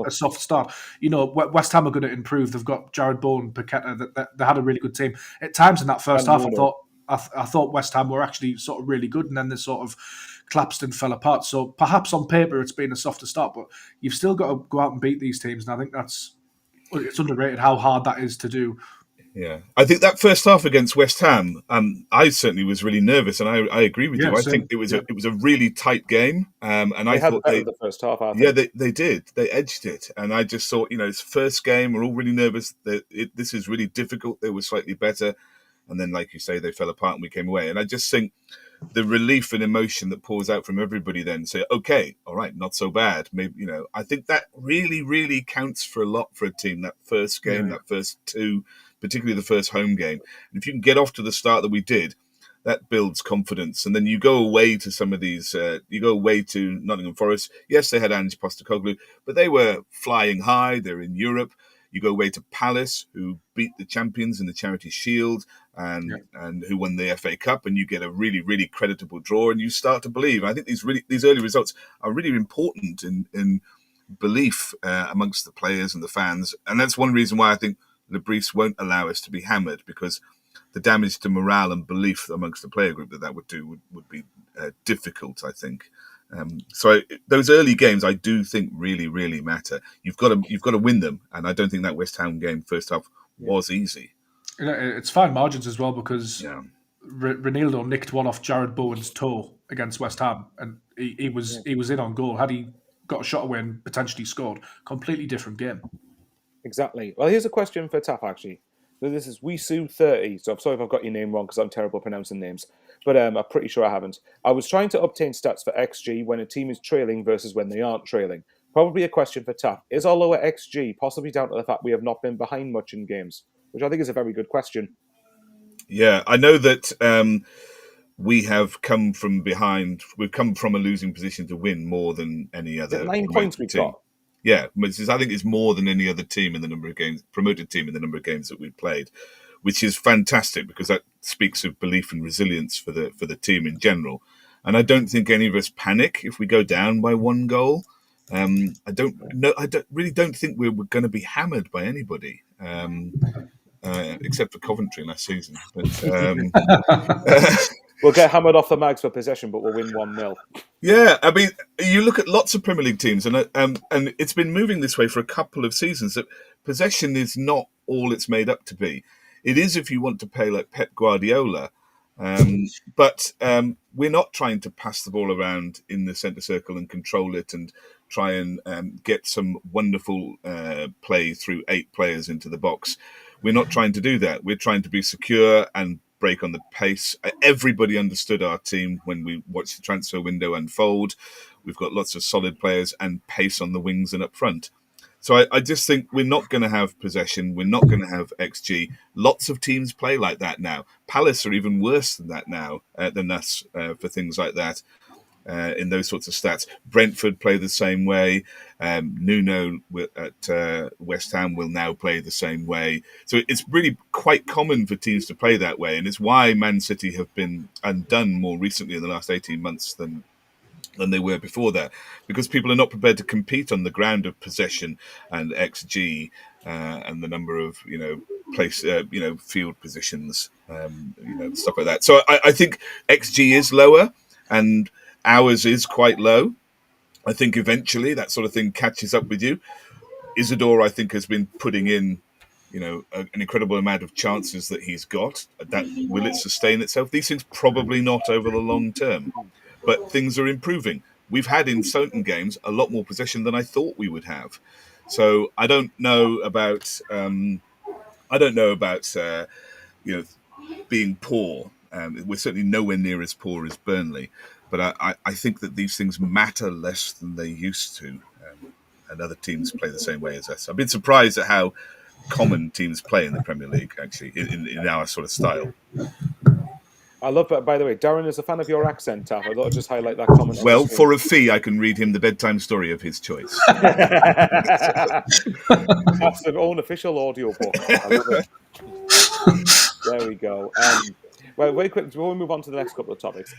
soft start. You know, West Ham are going to improve. They've got Jared Bowen, Paqueta. They had a really good team at times in that first half. I thought West Ham were actually sort of really good, and then they sort of collapsed and fell apart. So perhaps on paper it's been a softer start, but you've still got to go out and beat these teams, and I think it's underrated how hard that is to do. Yeah, I think that first half against West Ham, I certainly was really nervous, and I agree with you. I think it was a really tight game, and I thought the first half. I think. They did. They edged it, and I just thought, you know, it's first game. We're all really nervous. This is really difficult. They were slightly better, and then, like you say, they fell apart and we came away. And I just think the relief and emotion that pours out from everybody then say, okay, all right, not so bad. Maybe, you know, I think that really, really counts for a lot for a team. That first game, that first two. Particularly the first home game. And if you can get off to the start that we did, that builds confidence. And then you go away to some of these, you go away to Nottingham Forest. Yes, they had Ange Postecoglou, but they were flying high. They're in Europe. You go away to Palace, who beat the champions in the Charity Shield and who won the FA Cup, and you get a really, really creditable draw, and you start to believe. I think these early results are really important in belief amongst the players and the fans. And that's one reason why I think the briefs won't allow us to be hammered, because the damage to morale and belief amongst the player group that would do would be difficult, I think. So those early games, I do think really, really matter. You've got to win them, and I don't think that West Ham game first half was easy. It's fine margins as well, because Ronaldo nicked one off Jared Bowen's toe against West Ham, and he was in on goal. Had he got a shot away and potentially scored, completely different game. Exactly. Well, here's a question for Taff, actually. So this is Wisu30. So I'm sorry if I've got your name wrong, because I'm terrible at pronouncing names. But I'm pretty sure I haven't. I was trying to obtain stats for XG when a team is trailing versus when they aren't trailing. Probably a question for Taff. Is our lower XG possibly down to the fact we have not been behind much in games? Which I think is a very good question. Yeah, I know that we have come from behind. We've come from a losing position to win more than any other. 9 points we've got. Yeah, I think it's more than any other team in the number of games, promoted team in the number of games that we've played, which is fantastic, because that speaks of belief and resilience for the team in general. And I don't think any of us panic if we go down by 1 goal. I really don't think we're going to be hammered by anybody, except for Coventry last season. But We'll get hammered off the mags for possession, but we'll win 1-0. Yeah, I mean, you look at lots of Premier League teams, and it's been moving this way for a couple of seasons. That possession is not all it's made up to be. It is if you want to play like Pep Guardiola, but we're not trying to pass the ball around in the centre circle and control it and try and get some wonderful play through 8 players into the box. We're not trying to do that. We're trying to be secure and break on the pace. Everybody understood our team when we watched the transfer window unfold. We've got lots of solid players and pace on the wings and up front. So I just think we're not going to have possession. We're not going to have XG. Lots of teams play like that now. Palace are even worse than that now, than us for things like that. In those sorts of stats. Brentford play the same way. Nuno at West Ham will now play the same way. So it's really quite common for teams to play that way. And it's why Man City have been undone more recently in the last 18 months than they were before that. Because people are not prepared to compete on the ground of possession and XG and the number of, field positions, stuff like that. So I think XG is lower and ours is quite low. I think eventually that sort of thing catches up with you. Isidore, I think, has been putting in, an incredible amount of chances that he's got. That will it sustain itself? These things probably not over the long term, but things are improving. We've had in certain games a lot more possession than I thought we would have. So I don't know about being poor. We're certainly nowhere near as poor as Burnley. But I think that these things matter less than they used to, and other teams play the same way as us. I've been surprised at how common teams play in the Premier League, actually, in our sort of style. I love that, by the way. Darren is a fan of your accent, Taff. I thought I'd just highlight that comment. Well, for a fee, I can read him the bedtime story of his choice. That's an own official audio book. I love it. There we go. Well, very quick, before we move on to the next couple of topics.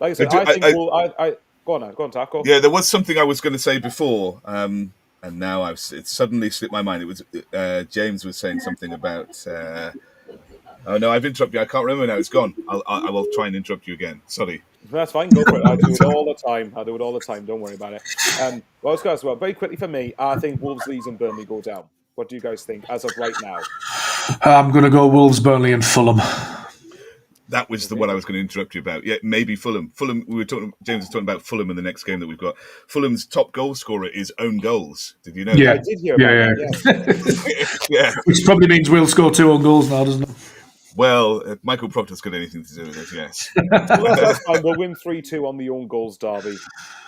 Like I said, go on, Taff, go. Yeah, there was something I was going to say before, and now it's suddenly slipped my mind. It was James was saying something about. Oh no, I've interrupted you. I can't remember now. It's gone. I will try and interrupt you again. Sorry. That's fine. Go for it. I do it all the time. Don't worry about it. Well, I was going to say, very quickly for me, I think Wolves, Leeds, and Burnley go down. What do you guys think as of right now? I'm going to go Wolves, Burnley, and Fulham. That was the one I was going to interrupt you about. Yeah, maybe Fulham. James was talking about Fulham in the next game that we've got. Fulham's top goal scorer is own goals. Did you know that? I did hear about that. Yeah. Which probably means we'll score 2 own goals now, doesn't it? Well, Michael Proctor's got anything to do with it, yes. That's fine. We'll win 3-2 on the own goals derby.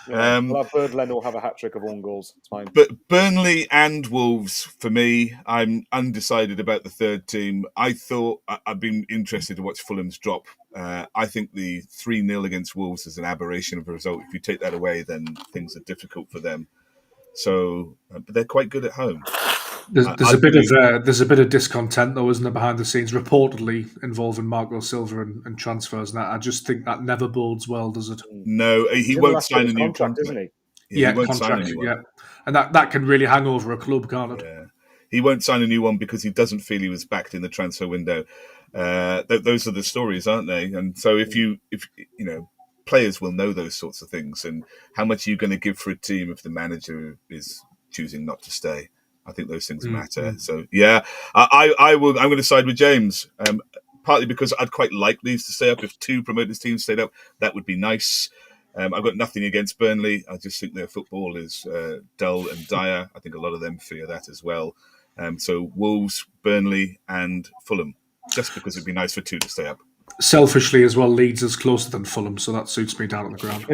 We'll have Bird Leno have a hat-trick of own goals. It's fine. But Burnley and Wolves, for me, I'm undecided about the third team. I thought I've been interested to watch Fulham's drop. I think the 3-0 against Wolves is an aberration of a result. If you take that away, then things are difficult for them. So, but they're quite good at home. There's a bit of discontent though, isn't there, behind the scenes, reportedly involving Marco Silva and transfers, and I just think that never bodes well, does it? No, he won't sign a new contract, isn't he? Yeah, he won't sign a new one. Yeah, and that can really hang over a club, can't it? Yeah. He won't sign a new one because he doesn't feel he was backed in the transfer window. Those are the stories, aren't they? And so if players will know those sorts of things, and how much are you going to give for a team if the manager is choosing not to stay? I think those things matter. So yeah, I will. I'm going to side with James, partly because I'd quite like Leeds to stay up. If 2 promoted teams stayed up, that would be nice. I've got nothing against Burnley. I just think their football is dull and dire. I think a lot of them fear that as well. So Wolves, Burnley, and Fulham, just because it'd be nice for 2 to stay up. Selfishly as well, Leeds is closer than Fulham, so that suits me down on the ground.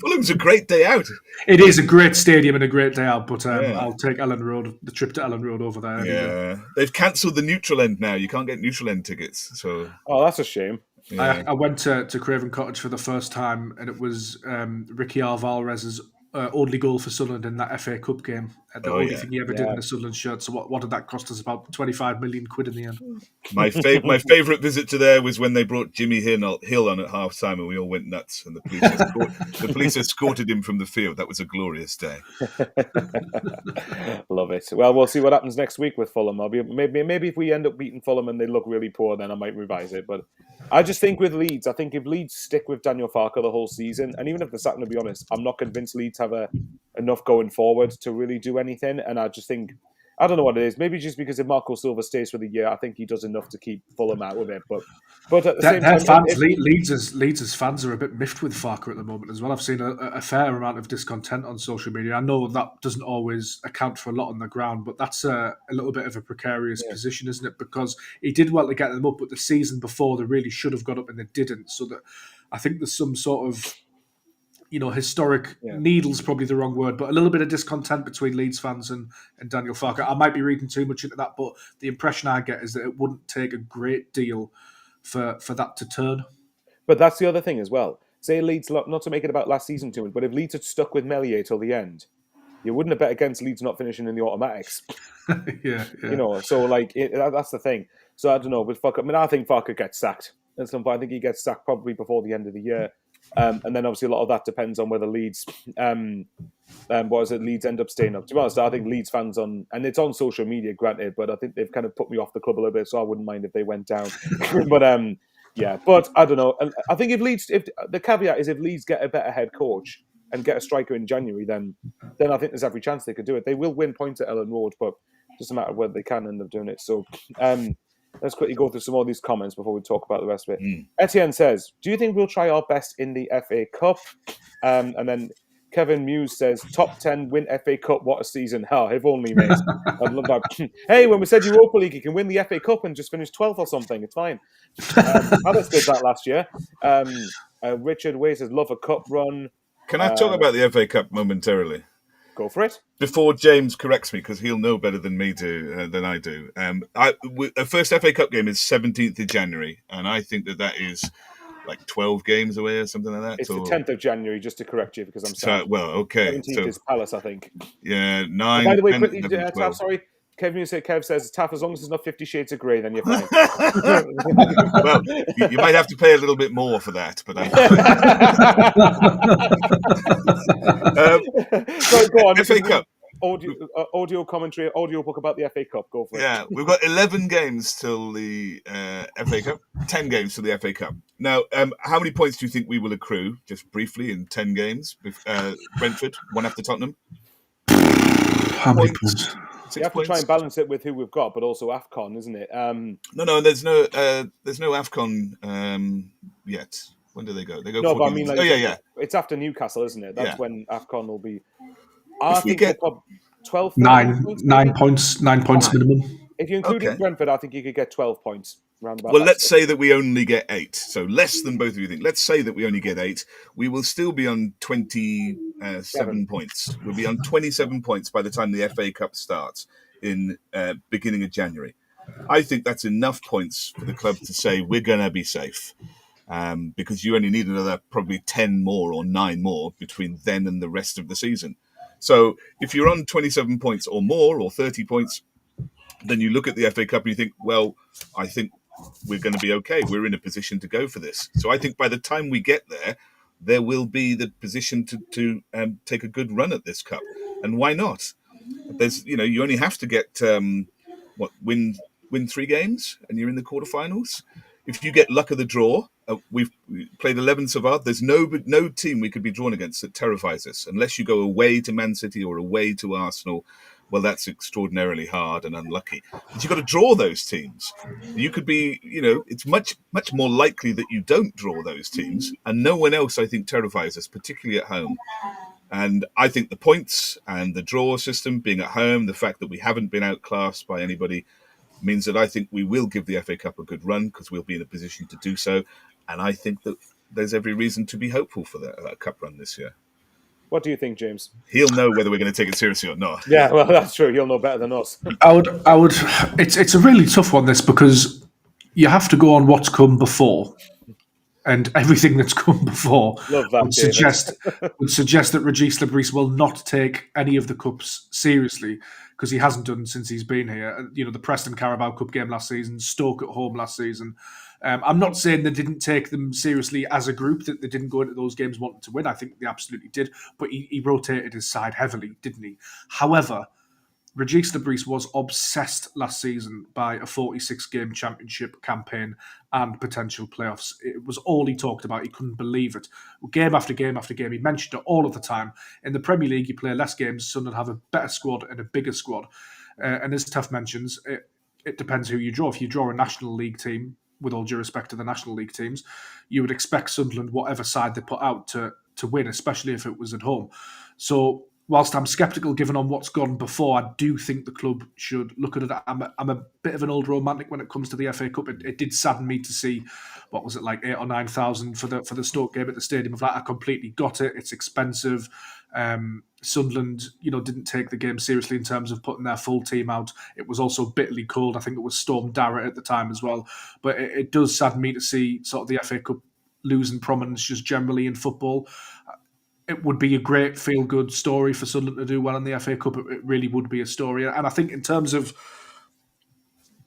Fulham's a great day out. It is a great stadium and a great day out, but I'll take the trip to Ellen Road over there. Yeah, they've cancelled the neutral end now. You can't get neutral end tickets. So that's a shame. Yeah. I went to Craven Cottage for the first time, and it was Ricky Alvarez's only goal for Sunderland in that FA Cup game. The only thing he ever did in a Sunderland shirt. So what did that cost us? About 25 million quid in the end. My favourite visit to there was when they brought Jimmy Hill on at half time, and we all went nuts. And the police escorted him from the field. That was a glorious day. Love it. Well, we'll see what happens next week with Fulham. Maybe if we end up beating Fulham and they look really poor, then I might revise it. But I just think with Leeds, I think if Leeds stick with Daniel Farke the whole season, and even if they're sacked, to be honest, I'm not convinced Leeds have enough going forward to really do anything. And I just think, I don't know what it is. Maybe just because if Marco Silva stays for the year, I think he does enough to keep Fulham out of it. But at the same time, Leeds' fans are a bit miffed with Farke at the moment as well. I've seen a fair amount of discontent on social media. I know that doesn't always account for a lot on the ground, but that's a little bit of a precarious position, isn't it? Because he did well to get them up, but the season before they really should have got up and they didn't. So that I think there's some sort of historic needle's probably the wrong word, but a little bit of discontent between Leeds fans and Daniel Farke. I might be reading too much into that, but the impression I get is that it wouldn't take a great deal for that to turn. But that's the other thing as well. Say Leeds, not to make it about last season too much, but if Leeds had stuck with Meslier till the end, you wouldn't have bet against Leeds not finishing in the automatics. Yeah. So that's the thing. So I don't know, with Farke, I think Farke gets sacked at some point. I think he gets sacked probably before the end of the year. And then obviously a lot of that depends on whether Leeds, Leeds end up staying up. To be honest, I think Leeds fans and it's on social media, granted, but I think they've kind of put me off the club a little bit, so I wouldn't mind if they went down. But I don't know. I think if the caveat is if Leeds get a better head coach and get a striker in January, then I think there's every chance they could do it. They will win points at Ellen Road, but it's just a matter of whether they can end up doing it. So, let's quickly go through some more of these comments before we talk about the rest of it. Etienne says, do you think we'll try our best in the FA Cup? And then Kevin Muse says, top 10 win FA Cup, what a season. If only, mate. I'd love that. Hey, when we said Europa League, you can win the FA Cup and just finish 12th or something. It's fine. Alex did that last year. Richard Way says, love a cup run. Can I talk about the FA Cup momentarily? Go for it. Before James corrects me, because he'll know better than I do. Our first FA Cup game is 17th of January, and I think that is like 12 games away or something like that. It's the 10th of January, just to correct you, because I'm sorry. Well, okay. 17th is Palace, I think. Yeah, 9. By the way, quickly, Taff, sorry. Kev says, Taff, as long as it's not 50 Shades of Grey, then you're fine. Well, you might have to pay a little bit more for that, but so go on. FA Cup. Audio commentary, audio book about the FA Cup. Go for it. Yeah, we've got 11 games till the FA Cup, 10 games till the FA Cup. Now, how many points do you think we will accrue, just briefly, in 10 games? Brentford, one after Tottenham. How many points? You have to try and balance it with who we've got, but also AFCON, isn't it? No, there's no AFCON yet. When do they go? They go. No, but I mean, it's after Newcastle, isn't it? That's when AFCON will be. I think get 12, 9 points minimum. If you include Brentford, I think you could get 12 points. Well, let's say that we only get 8, so less than both of you think. Let's say that we only get 8. We will still be on 27 points. We'll be on 27 points by the time the FA Cup starts in beginning of January. I think that's enough points for the club to say we're going to be safe, because you only need another probably 10 more or 9 more between then and the rest of the season. So if you're on 27 points or more or 30 points, then you look at the FA Cup and you think, well, I think we're going to be okay. We're in a position to go for this. So I think by the time we get there, there will be the position to take a good run at this cup. And why not? There's, you only have to get win 3 games, and you're in the quarterfinals. If you get luck of the draw, we've played 11 so far. There's no team we could be drawn against that terrifies us, unless you go away to Man City or away to Arsenal. Well, that's extraordinarily hard and unlucky. But you've got to draw those teams. You could be, it's much, much more likely that you don't draw those teams. And no one else, I think, terrifies us, particularly at home. And I think the points and the draw system being at home, the fact that we haven't been outclassed by anybody, means that I think we will give the FA Cup a good run, because we'll be in a position to do so. And I think that there's every reason to be hopeful for that cup run this year. What do you think, James? He'll know whether we're going to take it seriously or not. Yeah, well, that's true. He'll know better than us. I would. It's a really tough one, this, because you have to go on what's come before. and everything that's come before Love that, would David. suggest that Regis Lebris will not take any of the cups seriously, because he hasn't done since he's been here. You know, the Preston Carabao Cup game last season, Stoke at home last season. I'm not saying they didn't take them seriously as a group, that they didn't go into those games wanting to win. I think they absolutely did, but he rotated his side heavily, didn't he? However, Regis Lebris was obsessed last season by a 46-game championship campaign and potential playoffs. It was all he talked about. He couldn't believe it. Game after game after game, he mentioned it all of the time. In the Premier League, you play less games, Sunderland have a better squad and a bigger squad. And as Tuff mentions, it depends who you draw. If you draw a National League team, with all due respect to the National League teams, you would expect Sunderland, whatever side they put out, to win, especially if it was at home. So whilst I'm sceptical given on what's gone before, I do think the club should look at it. I'm a bit of an old romantic when it comes to the FA Cup. It did sadden me to see, what was it, like 8,000 or 9,000 for the Stoke game at the stadium. Of like, I completely got it. It's expensive. Sunderland, didn't take the game seriously in terms of putting their full team out. It was also bitterly cold. I think it was Storm Darrett at the time as well. But it does sadden me to see sort of the FA Cup losing prominence just generally in football. It would be a great feel-good story for Sunderland to do well in the FA Cup. It really would be a story. And I think in terms of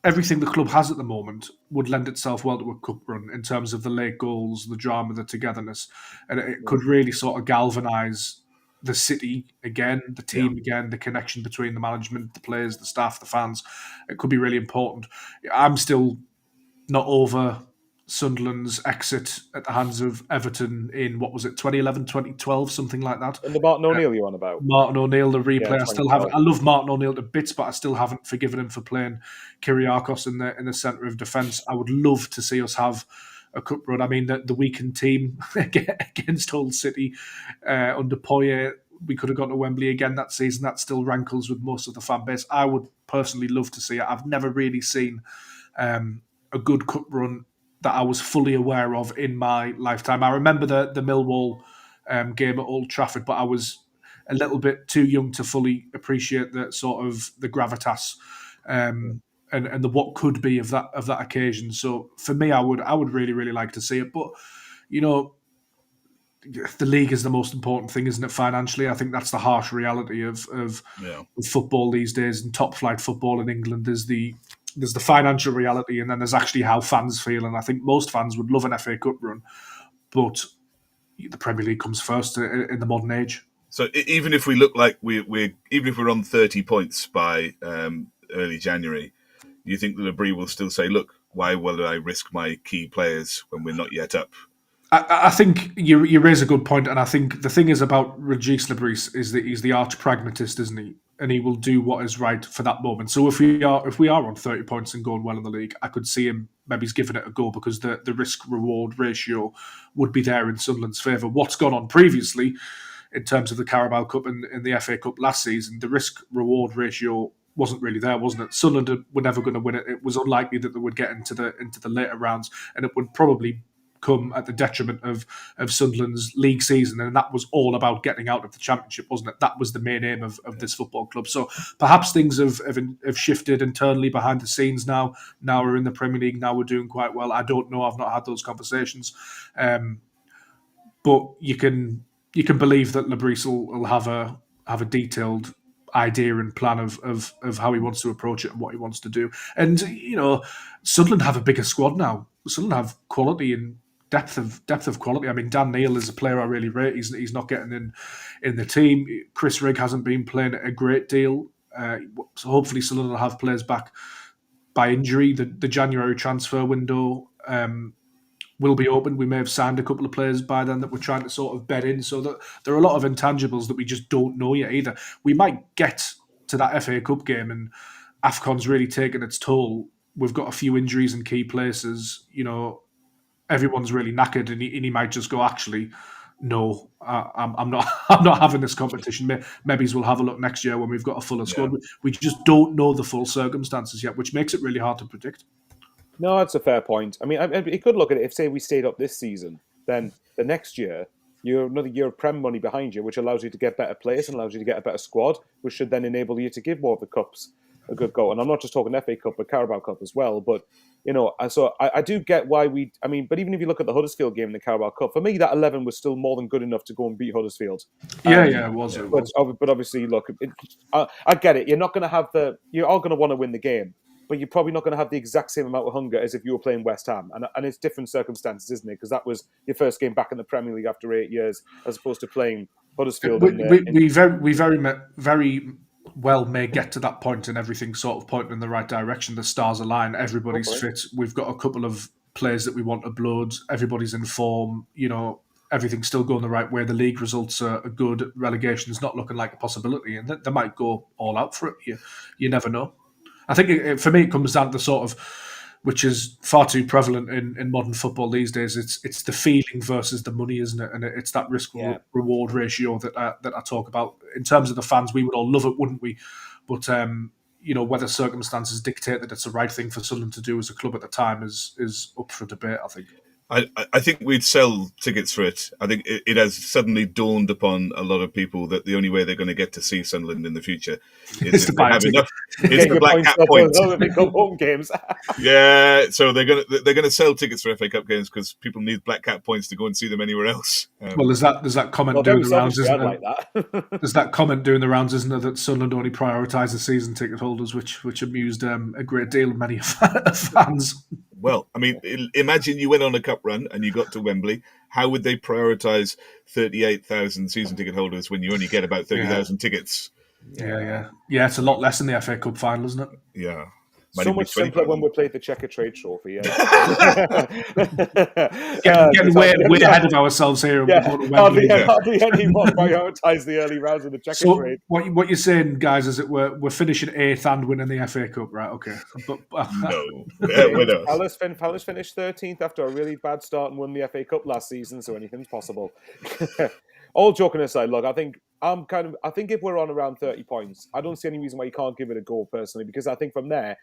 everything the club has at the moment would lend itself well to a cup run in terms of the late goals, the drama, the togetherness. And it could really sort of galvanise the city again, the team again, the connection between the management, the players, the staff, the fans. It could be really important. I'm still not over Sunderland's exit at the hands of Everton in, 2011, 2012, something like that. And the Martin O'Neill you're on about? Martin O'Neill, the replay. Yeah, I still haven't. I love Martin O'Neill to bits, but I still haven't forgiven him for playing Kyriakos in the centre of defence. I would love to see us have a cup run. I mean, the weakened team against Hull City under Poyet, we could have gone to Wembley again that season. That still rankles with most of the fan base. I would personally love to see it. I've never really seen a good cup run that I was fully aware of in my lifetime. I remember the Millwall game at Old Trafford, but I was a little bit too young to fully appreciate the sort of the gravitas and the what could be of that occasion. So for me, I would really, really like to see it. But the league is the most important thing, isn't it? Financially, I think that's the harsh reality of football these days. And top flight football in England is there's the financial reality, and then there's actually how fans feel. And I think most fans would love an FA Cup run, but the Premier League comes first in the modern age. So even if we look like even if we're on 30 points by early January, you think that Lebris will still say, "Look, why will I risk my key players when we're not yet up?" I think you raise a good point, and I think the thing is about Regis Lebris is that he's the arch pragmatist, isn't he? And he will do what is right for that moment. So if we are on 30 points and going well in the league, I could see him maybe he's giving it a go because the risk-reward ratio would be there in Sunderland's favour. What's gone on previously in terms of the Carabao Cup and the FA Cup last season, the risk-reward ratio wasn't really there, wasn't it? Sunderland were never going to win it. It was unlikely that they would get into the later rounds, and it would probably come at the detriment of Sunderland's league season, and that was all about getting out of the Championship, wasn't it? That was the main aim of this football club. So perhaps things have shifted internally behind the scenes now. Now we're in the Premier League, now we're doing quite well. I don't know, I've not had those conversations. But you can believe that Lebris will have a detailed idea and plan of how he wants to approach it and what he wants to do. And, Sunderland have a bigger squad now. Sunderland have quality and depth of quality. I mean, Dan Neil is a player I really rate. He's not getting in the team. Chris Rigg hasn't been playing a great deal. So hopefully Sunderland will have players back by injury. The January transfer window will be open. We may have signed a couple of players by then that we're trying to sort of bed in. So that there are a lot of intangibles that we just don't know yet either. We might get to that FA Cup game and AFCON's really taken its toll. We've got a few injuries in key places. Everyone's really knackered, and he might just go, actually, no, I'm not I'm not having this competition. Maybe we'll have a look next year when we've got a fuller squad. We just don't know the full circumstances yet, which makes it really hard to predict. No, that's a fair point. I mean, you could look at it if, say, we stayed up this season, then the next year, you're another year of Prem money behind you, which allows you to get better players and allows you to get a better squad, which should then enable you to give more of the cups. a good goal. And I'm not just talking FA Cup, but Carabao Cup as well. But, so I do get why but even if you look at the Huddersfield game in the Carabao Cup, for me, that 11 was still more than good enough to go and beat Huddersfield. It was. But obviously, look, I get it. You're not going to have you're all going to want to win the game, but you're probably not going to have the exact same amount of hunger as if you were playing West Ham. And it's different circumstances, isn't it? Because that was your first game back in the Premier League after 8 years, as opposed to playing Huddersfield. We very well may get to that point and everything sort of pointing in the right direction. The stars align, everybody's fit. We've got a couple of players that we want to upload. Everybody's in form. Everything's still going the right way. The league results are good. Relegation is not looking like a possibility, and they might go all out for it. You never know. I think for me, it comes down to the sort of, which is far too prevalent in modern football these days. It's the feeling versus the money, isn't it? And it's that risk reward ratio that I talk about. In terms of the fans, we would all love it, wouldn't we? But whether circumstances dictate that it's the right thing for Sunderland to do as a club at the time is up for debate, I think. I think we'd sell tickets for it. I think it has suddenly dawned upon a lot of people that the only way they're going to get to see Sunderland in the future is if they have enough. It's the Black Cat points. Home games. Yeah, so they're going to sell tickets for FA Cup games because people need Black Cat points to go and see them anywhere else. Well, there's that comment doing the rounds, isn't like that. There's that comment doing the rounds, isn't there, that Sunderland only prioritise the season ticket holders, which amused a great deal of many fans. Well, I mean, imagine you went on a cup run and you got to Wembley. How would they prioritise 38,000 season ticket holders when you only get about 30,000 tickets? Yeah. It's a lot less than the FA Cup final, isn't it? Yeah. So much simpler when we played the Checker Trade Trophy. Yeah. Getting way ahead of ourselves here. Hardly anyone prioritise the early rounds of the Checker Trade. What you're saying, guys, is that we're finishing 8th and winning the FA Cup, right? Okay. No. We're not. Palace finished 13th after a really bad start and won the FA Cup last season, so anything's possible. All joking aside, look, I think if we're on around 30 points, I don't see any reason why you can't give it a go personally, because I think from there,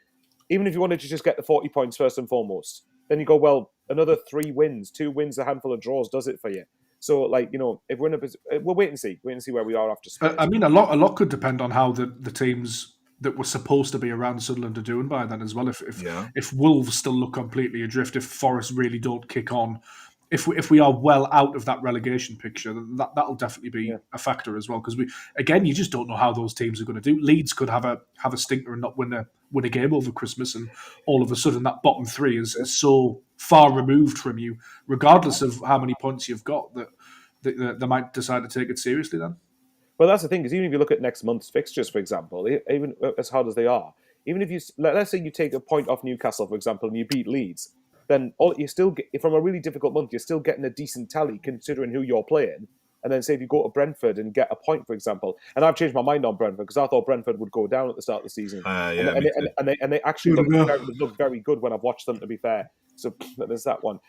even if you wanted to just get the 40 points first and foremost, then you go, well, another 3 wins, 2 wins, a handful of draws does it for you. So, if we're in a position, we'll wait and see where we are after Spurs. I mean, a lot could depend on how the teams that were supposed to be around Sunderland are doing by then as well. If Wolves still look completely adrift, if Forest really don't kick on, if we are well out of that relegation picture, then that'll definitely be a factor as well. Because you just don't know how those teams are going to do. Leeds could have a stinker and not win a game over Christmas, and all of a sudden that bottom 3 is so far removed from you, regardless of how many points you've got, that they might decide to take it seriously then. Well, that's the thing, because even if you look at next month's fixtures, for example, even as hard as they are, even if let's say you take a point off Newcastle, for example, and you beat Leeds, then you still get, from a really difficult month, you're still getting a decent tally considering who you're playing. And then say if you go to Brentford and get a point, for example, and I've changed my mind on Brentford because I thought Brentford would go down at the start of the season, and they actually look very good when I've watched them. To be fair, so there's that one.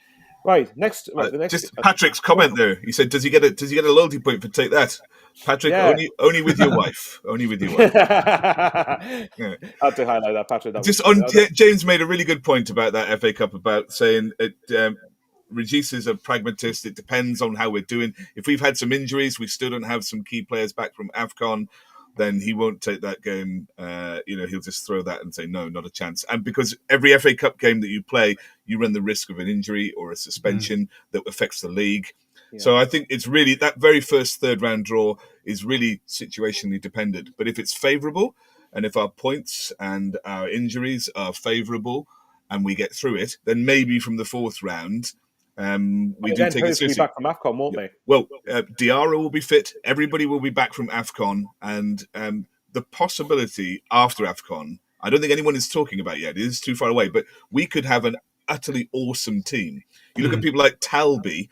Right, next. The next just Patrick's comment there. He said, "Does he get a loyalty point for take that?" Patrick, only with your wife. Only with your wife. I had to highlight that, Patrick. James made a really good point about that FA Cup, about saying it. Regis is a pragmatist. It depends on how we're doing. If we've had some injuries, we still don't have some key players back from AFCON, then he won't take that game. He'll just throw that and say, no, not a chance. And because every FA Cup game that you play, you run the risk of an injury or a suspension that affects the league. Yeah. So I think it's really that very first third round draw is really situationally dependent. But if it's favourable, and if our points and our injuries are favourable and we get through it, then maybe from the fourth round, we do take it seriously. Be back from AFCON, won't they? Well, Diarra will be fit. Everybody will be back from AFCON, and the possibility after AFCON, I don't think anyone is talking about yet. It is too far away, but we could have an utterly awesome team. You look at people like Talby.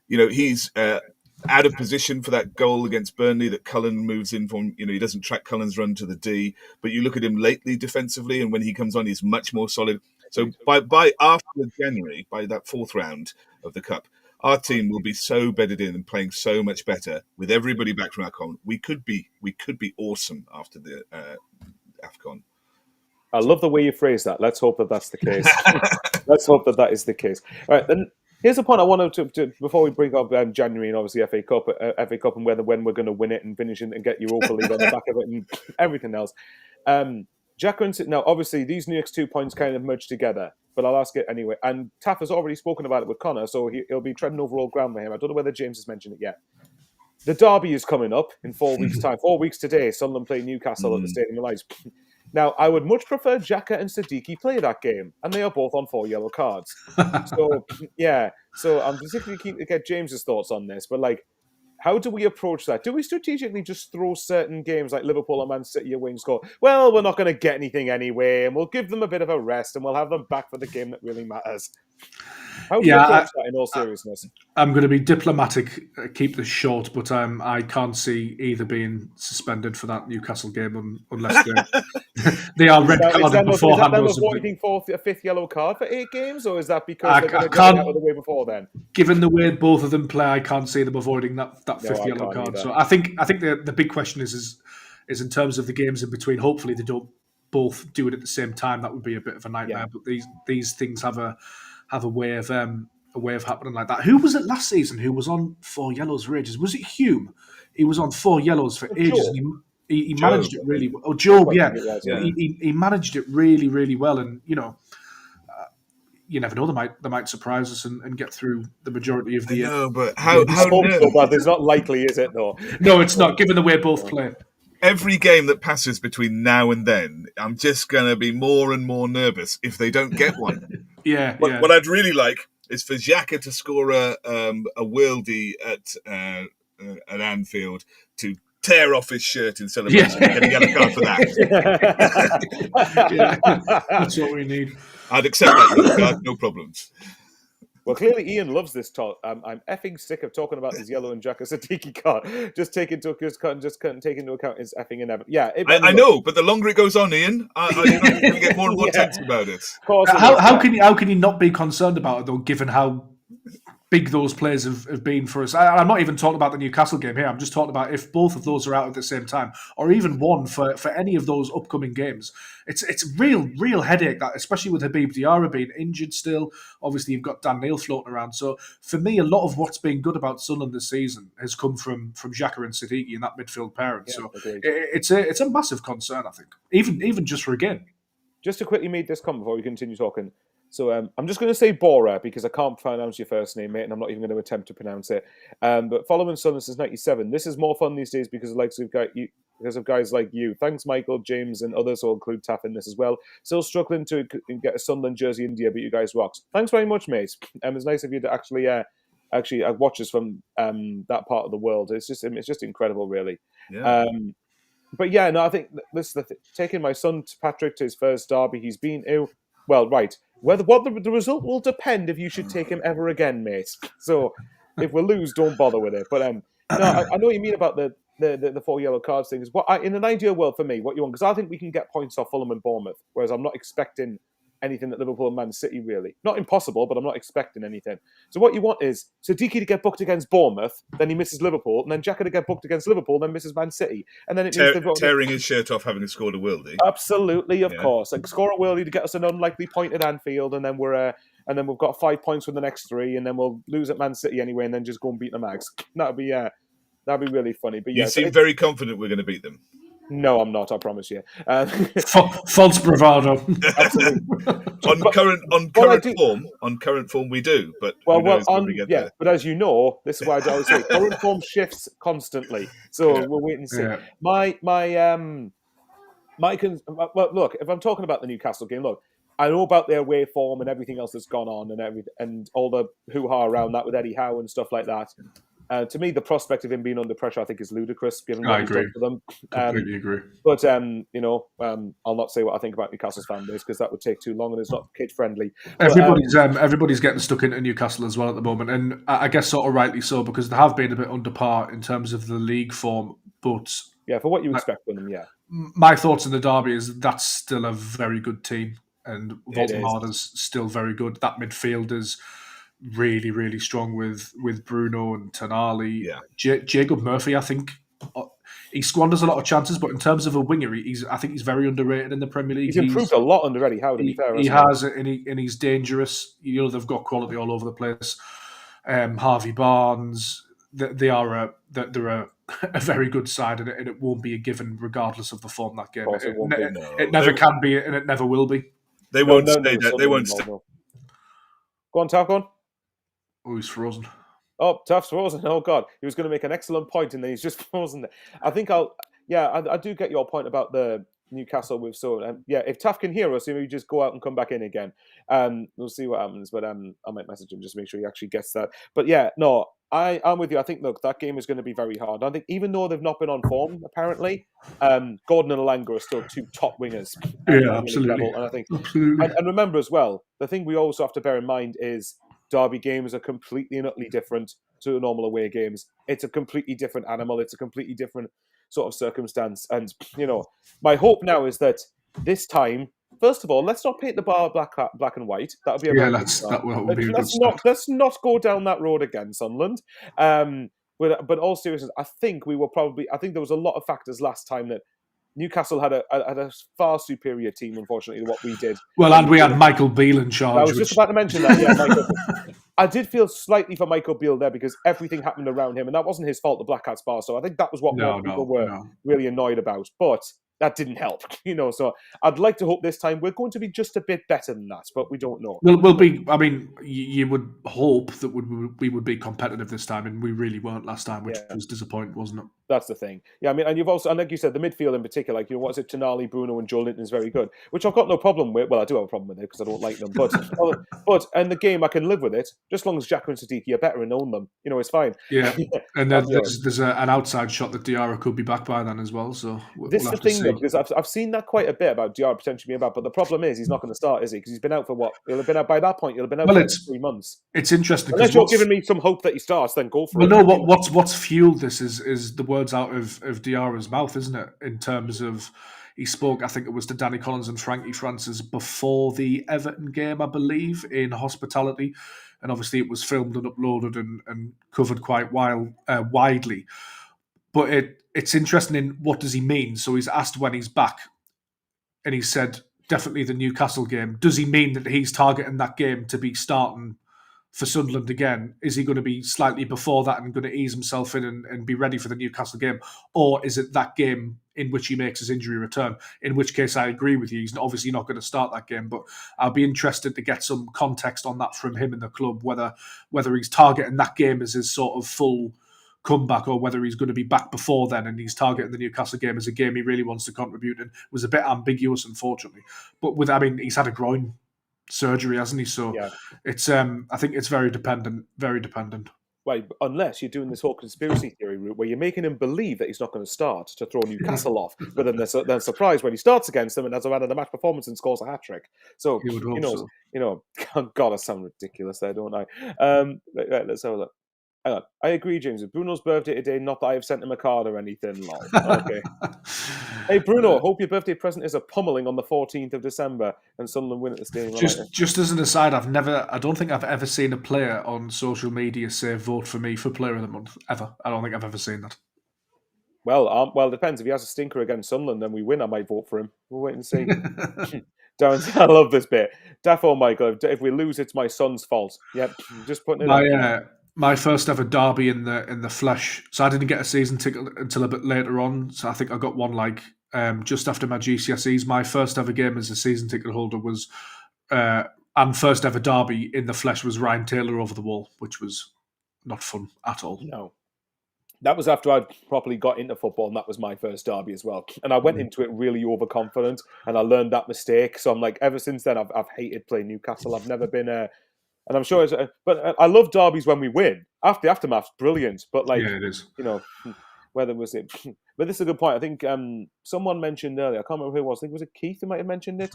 He's out of position for that goal against Burnley that Cullen moves in from. He doesn't track Cullen's run to the D, but you look at him lately defensively, and when he comes on, he's much more solid. So by after January, by that fourth round of the Cup, our team will be so bedded in and playing so much better with everybody back from AFCON. We could be awesome after the AFCON. I love the way you phrase that. Let's hope that that's the case. Let's hope that is the case. All right, then here's the point I wanted to before we bring up January and obviously FA Cup and when we're going to win it and finish it and get Europa League on the back of it and everything else. Now, obviously, these next 2 points kind of merge together, but I'll ask it anyway. And Taff has already spoken about it with Connor, so he'll be treading over all ground for him. I don't know whether James has mentioned it yet. The derby is coming up in 4 weeks' time. 4 weeks today, Sunderland play Newcastle at the Stadium of Light. Now, I would much prefer Xhaka and Siddiqui play that game, and they are both on 4 yellow cards. So, yeah. So I'm particularly keen to get James's thoughts on this, but like, how do we approach that? Do we strategically just throw certain games like Liverpool and Man City away and score? Well, we're not going to get anything anyway, and we'll give them a bit of a rest, and we'll have them back for the game that really matters. How do you approach that in all seriousness? I'm going to be diplomatic, keep this short, but I can't see either being suspended for that Newcastle game unless they are red carded beforehand. Is that them avoiding a fifth yellow card for 8 games, or is that because they're going to get out of the way before then? Given the way both of them play, I can't see them avoiding that fifth yellow card. Either. So I think the big question is in terms of the games in between. Hopefully they don't both do it at the same time. That would be a bit of a nightmare. Yeah. But these things have a way of happening like that. Who was it last season who was on 4 yellows for ages? Was it Hume? He was on 4 yellows for ages. And he managed it really well. Oh, Job, yeah. He managed it really, really well. And, you never know. They might surprise us and get through the majority of the year. No, but how but it's not likely, is it, though? No, it's not, given the way both play. Every game that passes between now and then, I'm just going to be more and more nervous if they don't get one. What I'd really like is for Xhaka to score a worldie at Anfield, to tear off his shirt in celebration and get a yellow card for that. That's what we need. I'd accept that yellow card, no problems. Well, clearly Ian loves this talk. I'm effing sick of talking about this yellow and Xhaka Siddiqui card. Just take into account his effing inevitable. Yeah, I know, but the longer it goes on, Ian, I'm going to get more and more tense about it. How can you not be concerned about it though, given how big those players have been for us? I'm not even talking about the Newcastle game here. I'm just talking about if both of those are out at the same time, or even one for any of those upcoming games. It's a real headache, that, especially with Habib Diarra being injured still. Obviously, you've got Dan Neil floating around. So for me, a lot of what's been good about Sunderland this season has come from Xhaka and Siddiqui and that midfield pairing. Yeah, so it's a massive concern, I think, even just for a game. Just to quickly make this comment before we continue talking. So I'm just going to say Bora because I can't pronounce your first name, mate, and I'm not even going to attempt to pronounce it. But following Sunderland since '97, this is more fun these days because of guys like you. Thanks, Michael, James, and others who will include Taff in this as well. Still struggling to get a Sunderland jersey India, but you guys rocks. Thanks very much, mate. It's nice of you to actually watch us from that part of the world. It's just incredible, really. Yeah. But yeah, no, I think this is the taking my son Patrick to his first derby. He's been ill. Well, right. The result will depend if you should take him ever again, mate. So if we lose, don't bother with it. But no, I know what you mean about the 4 yellow cards thing. Is in an ideal world for me, what you want, because I think we can get points off Fulham and Bournemouth, whereas I'm not expecting anything at Liverpool and Man City, really. Not impossible, but I'm not expecting anything. So what you want is Siddiqui to get booked against Bournemouth, then he misses Liverpool, and then Xhaka to get booked against Liverpool, then misses Man City. And then it means tearing his shirt off having scored a worldie. Absolutely, of course. Like, score a worldie to get us an unlikely point at Anfield, and then we've got 5 points from the next 3, and then we'll lose at Man City anyway, and then just go and beat the Mags. That'd be really funny. But you seem very confident we're going to beat them. No, I'm not. I promise you. False bravado. Absolutely. On current form, we do. But there. But as you know, this is why I always say current form shifts constantly. So we'll wait and see. Yeah. Look, if I'm talking about the Newcastle game, look, I know about their away form and everything else that's gone on and all the hoo-ha around that with Eddie Howe and stuff like that. To me, the prospect of him being under pressure, I think, is ludicrous, given what he's done for them. Completely agree. But, I'll not say what I think about Newcastle's fan base because that would take too long and it's not kid-friendly. Everybody's getting stuck into Newcastle as well at the moment, and I guess sort of rightly so, because they have been a bit under par in terms of the league form. But yeah, for what you expect from them, yeah. My thoughts on the derby is that's still a very good team, and Voldemort still very good. That midfield is really, really strong with Bruno and Tonali. Yeah. Jacob Murphy, I think, he squanders a lot of chances, but in terms of a winger, I think he's very underrated in the Premier League. He's improved a lot under Eddie Howe, to be fair. He has, and he's dangerous. They've got quality all over the place. Harvey Barnes, they're a a very good side, and it won't be a given regardless of the form that game. Of course, it won't be. It never can be, and it never will be. They No, won't no, stay no, that. They won't Sunderland, stay. no. Go on, Taff, go on. Oh, he's frozen. Oh, Taff's frozen. Oh, God. He was going to make an excellent point, and then he's just frozen. I think I do get your point about the Newcastle with if Taff can hear us, maybe just go out and come back in again. We'll see what happens, but I might message him just to make sure he actually gets that. But yeah, no, I'm with you. I think, look, that game is going to be very hard. I think even though they've not been on form, apparently, Gordon and Alanga are still two top wingers. Yeah, absolutely. And I think, absolutely. and remember as well, the thing we also have to bear in mind is derby games are completely and utterly different to normal away games. It's a completely different animal. It's a completely different sort of circumstance. And, my hope now is that this time, first of all, let's not paint the bar black and white. That would be a very good start. Let's not go down that road again, Sunderland. But all seriousness, I think there was a lot of factors last time that Newcastle had a far superior team, unfortunately, to what we did. Well, and we had Michael Beale in charge. I was just about to mention that. Yeah, Michael. I did feel slightly for Michael Beale there because everything happened around him, and that wasn't his fault, the Black Cats bar. So I think that was what people were really annoyed about. But that didn't help, So I'd like to hope this time we're going to be just a bit better than that, but we don't know. We'll be. I mean, you would hope that we would be competitive this time, and we really weren't last time, which was disappointing, wasn't it? That's the thing. Yeah, I mean, and you've also, and like you said, the midfield in particular, like, what is it, Tonali, Bruno, and Joe Linton is very good, which I've got no problem with. Well, I do have a problem with it because I don't like them, but in the game I can live with it, just as long as Xhaka and Sadiq are better and own them. It's fine. Yeah, and then there's an outside shot that Diarra could be back by then as well. So this is the thing, though, because I've seen that quite a bit about Diarra potentially being back, but the problem is he's not going to start, is he? Because he's been out for what? He'll have been out by that point. He'll have been out for 3 months. It's interesting. Unless you're giving me some hope that he starts, then go for it. Well, no, what's fueled this is the words out of Diarra's mouth, isn't it? In terms of, he spoke, I think it was to Danny Collins and Frankie Francis before the Everton game, I believe, in hospitality. And obviously it was filmed and uploaded and covered quite widely. But it's interesting in what does he mean? So he's asked when he's back, and he said, definitely the Newcastle game. Does he mean that he's targeting that game to be starting for Sunderland again? Is he going to be slightly before that and going to ease himself in and be ready for the Newcastle game? Or is it that game in which he makes his injury return? In which case, I agree with you. He's obviously not going to start that game, but I'll be interested to get some context on that from him in the club, whether he's targeting that game as his sort of full comeback, or whether he's going to be back before then and he's targeting the Newcastle game as a game he really wants to contribute in. Was a bit ambiguous, unfortunately. But he's had a groin surgery, hasn't he? So it's I think it's very dependent. Well, unless you're doing this whole conspiracy theory route where you're making him believe that he's not going to start to throw Newcastle off, but then they're surprised when he starts against them and has a man of the match performance and scores a hat trick. So God, I sound ridiculous there, don't I? Right, let's have a look. Hang on. I agree, James. It's Bruno's birthday today, not that I have sent him a card or anything. Lol. Okay. Hey, Bruno, hope your birthday present is a pummeling on the 14th of December and Sunderland win at the stadium. Just as an aside, I don't think I've ever seen a player on social media say vote for me for Player of the Month, ever. I don't think I've ever seen that. Well, it depends. If he has a stinker against Sunderland, then we win. I might vote for him. We'll wait and see. Darren, I love this bit. Defo Michael, if we lose, it's my son's fault. Yep, just putting it out. My first ever derby in the flesh. So I didn't get a season ticket until a bit later on. So I think I got one just after my GCSEs. My first ever game as a season ticket holder was, and first ever derby in the flesh was Ryan Taylor over the wall, which was not fun at all. No. That was after I'd properly got into football, and that was my first derby as well. And I went into it really overconfident, and I learned that mistake. So I'm ever since then, I've hated playing Newcastle. I've never been and I'm sure but I love derbies when we win. After the aftermath's brilliant, but it is. Whether was it? But this is a good point. I think someone mentioned earlier. I can't remember who it was. I think was it Keith who might have mentioned it,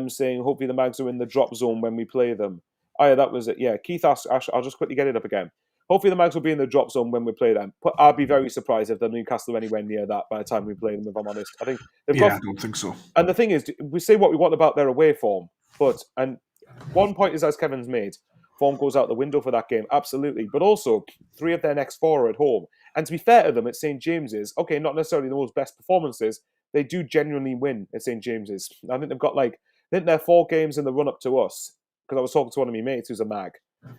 saying hopefully the Mags are in the drop zone when we play them. Oh yeah, that was it. Yeah, Keith asked. I'll just quickly get it up again. Hopefully the Mags will be in the drop zone when we play them. But I'd be very surprised if the Newcastle are anywhere near that by the time we play them. If I'm honest, I think I don't think so. And the thing is, we say what we want about their away form, and one point is, as Kevin's made, form goes out the window for that game, absolutely. But also, 3 of their next 4 are at home. And to be fair to them, at St. James's, okay, not necessarily the most best performances, they do genuinely win at St. James's. I think they've got their 4 games in the run-up to us, because I was talking to one of my mates who's a mag,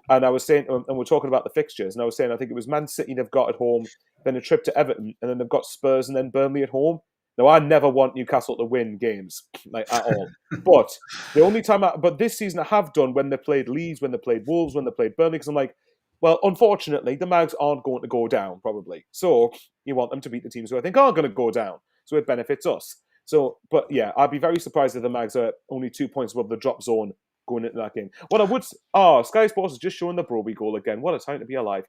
And I was saying, and we're talking about the fixtures, and I was saying, I think it was Man City they've got at home, then a trip to Everton, and then they've got Spurs and then Burnley at home. Now, I never want Newcastle to win games, like, at all. But the only time, but this season I have done when they played Leeds, when they played Wolves, when they played Burnley, because I'm like, well, unfortunately, the Mags aren't going to go down, probably. So you want them to beat the teams who I think are going to go down. So it benefits us. So, but yeah, I'd be very surprised if the Mags are only 2 points above the drop zone going into that game. What I would, Sky Sports is just showing the Broby goal again. What a time to be alive.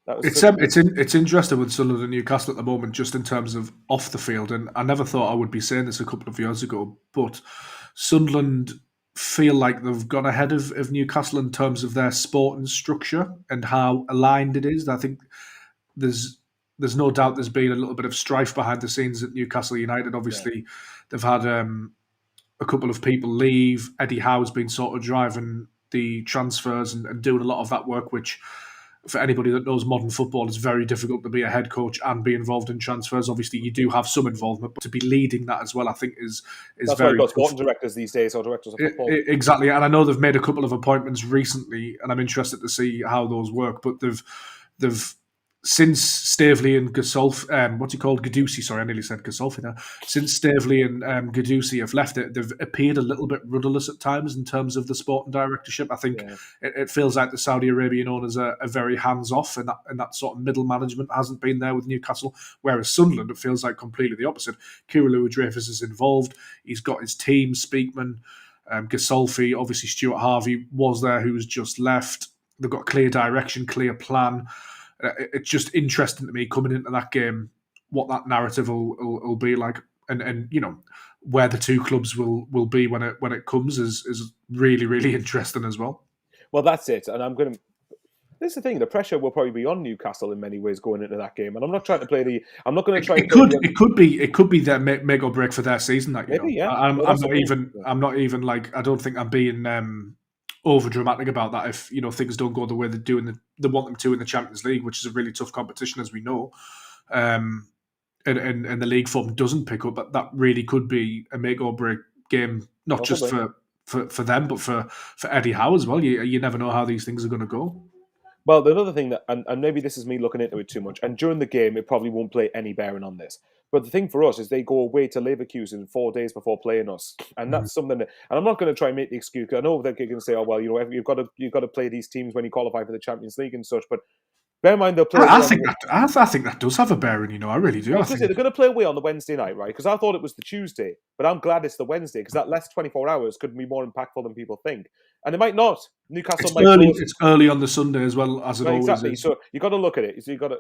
It's interesting with Sunderland and Newcastle at the moment, just in terms of off the field. And I never thought I would be saying this a couple of years ago, but Sunderland feel like they've gone ahead of Newcastle in terms of their sporting structure and how aligned it is. I think there's no doubt there's been a little bit of strife behind the scenes at Newcastle United. Obviously, they've had a couple of people leave. Eddie Howe's been sort of driving the transfers and doing a lot of that work, which, for anybody that knows modern football, it's very difficult to be a head coach and be involved in transfers. Obviously, you do have some involvement, but to be leading that as well, I think is that's very why you've got tough. sporting directors these days, or directors of football. Exactly, and I know they've made a couple of appointments recently, and I'm interested to see how those work. But they've since Staveley and Gadusi, sorry, I nearly said Gasolfi now. Since Staveley and Gadusi have left it, they've appeared a little bit rudderless at times in terms of the sporting directorship. I think it feels like the Saudi Arabian owners are very hands-off, and that sort of middle management hasn't been there with Newcastle, whereas Sunderland, it feels like completely the opposite. Kira Louis-Dreyfus is involved. He's got his team, Speakman, Gasolfi, obviously Stuart Harvey was there, who's just left. They've got clear direction, clear plan. It's just interesting to me coming into that game what that narrative will be like, and you know where the two clubs will be when it comes is really, really interesting as well. Well, that's it, and this is the thing. The pressure will probably be on Newcastle in many ways going into that game, and I'm not trying to play the. I'm not going to try. It could be their make or break for their season. Like, maybe, you know. I'm not even like, I don't think I'm being over dramatic about that. If things don't go the way they want them to in the Champions League, which is a really tough competition, as we know, and the league form doesn't pick up, but that really could be a make or break game, not just for them, but for Eddie Howe as well. You never know how these things are going to go. Well, the other thing and maybe this is me looking into it too much, and during the game it probably won't play any bearing on this. But the thing for us is they go away to Leverkusen 4 days before playing us, and that's something. And I'm not going to try and make the excuse. I know they're going to say, "Oh well, you've got to play these teams when you qualify for the Champions League and such." But bear in mind they'll play. I think that does have a bearing. I really do. They're going to play away on the Wednesday night, right? Because I thought it was the Tuesday, but I'm glad it's the Wednesday because that last 24 hours could be more impactful than people think, and it might not. Newcastle it's early on the Sunday as well as it always exactly. is. So you got to look at it. So you got to.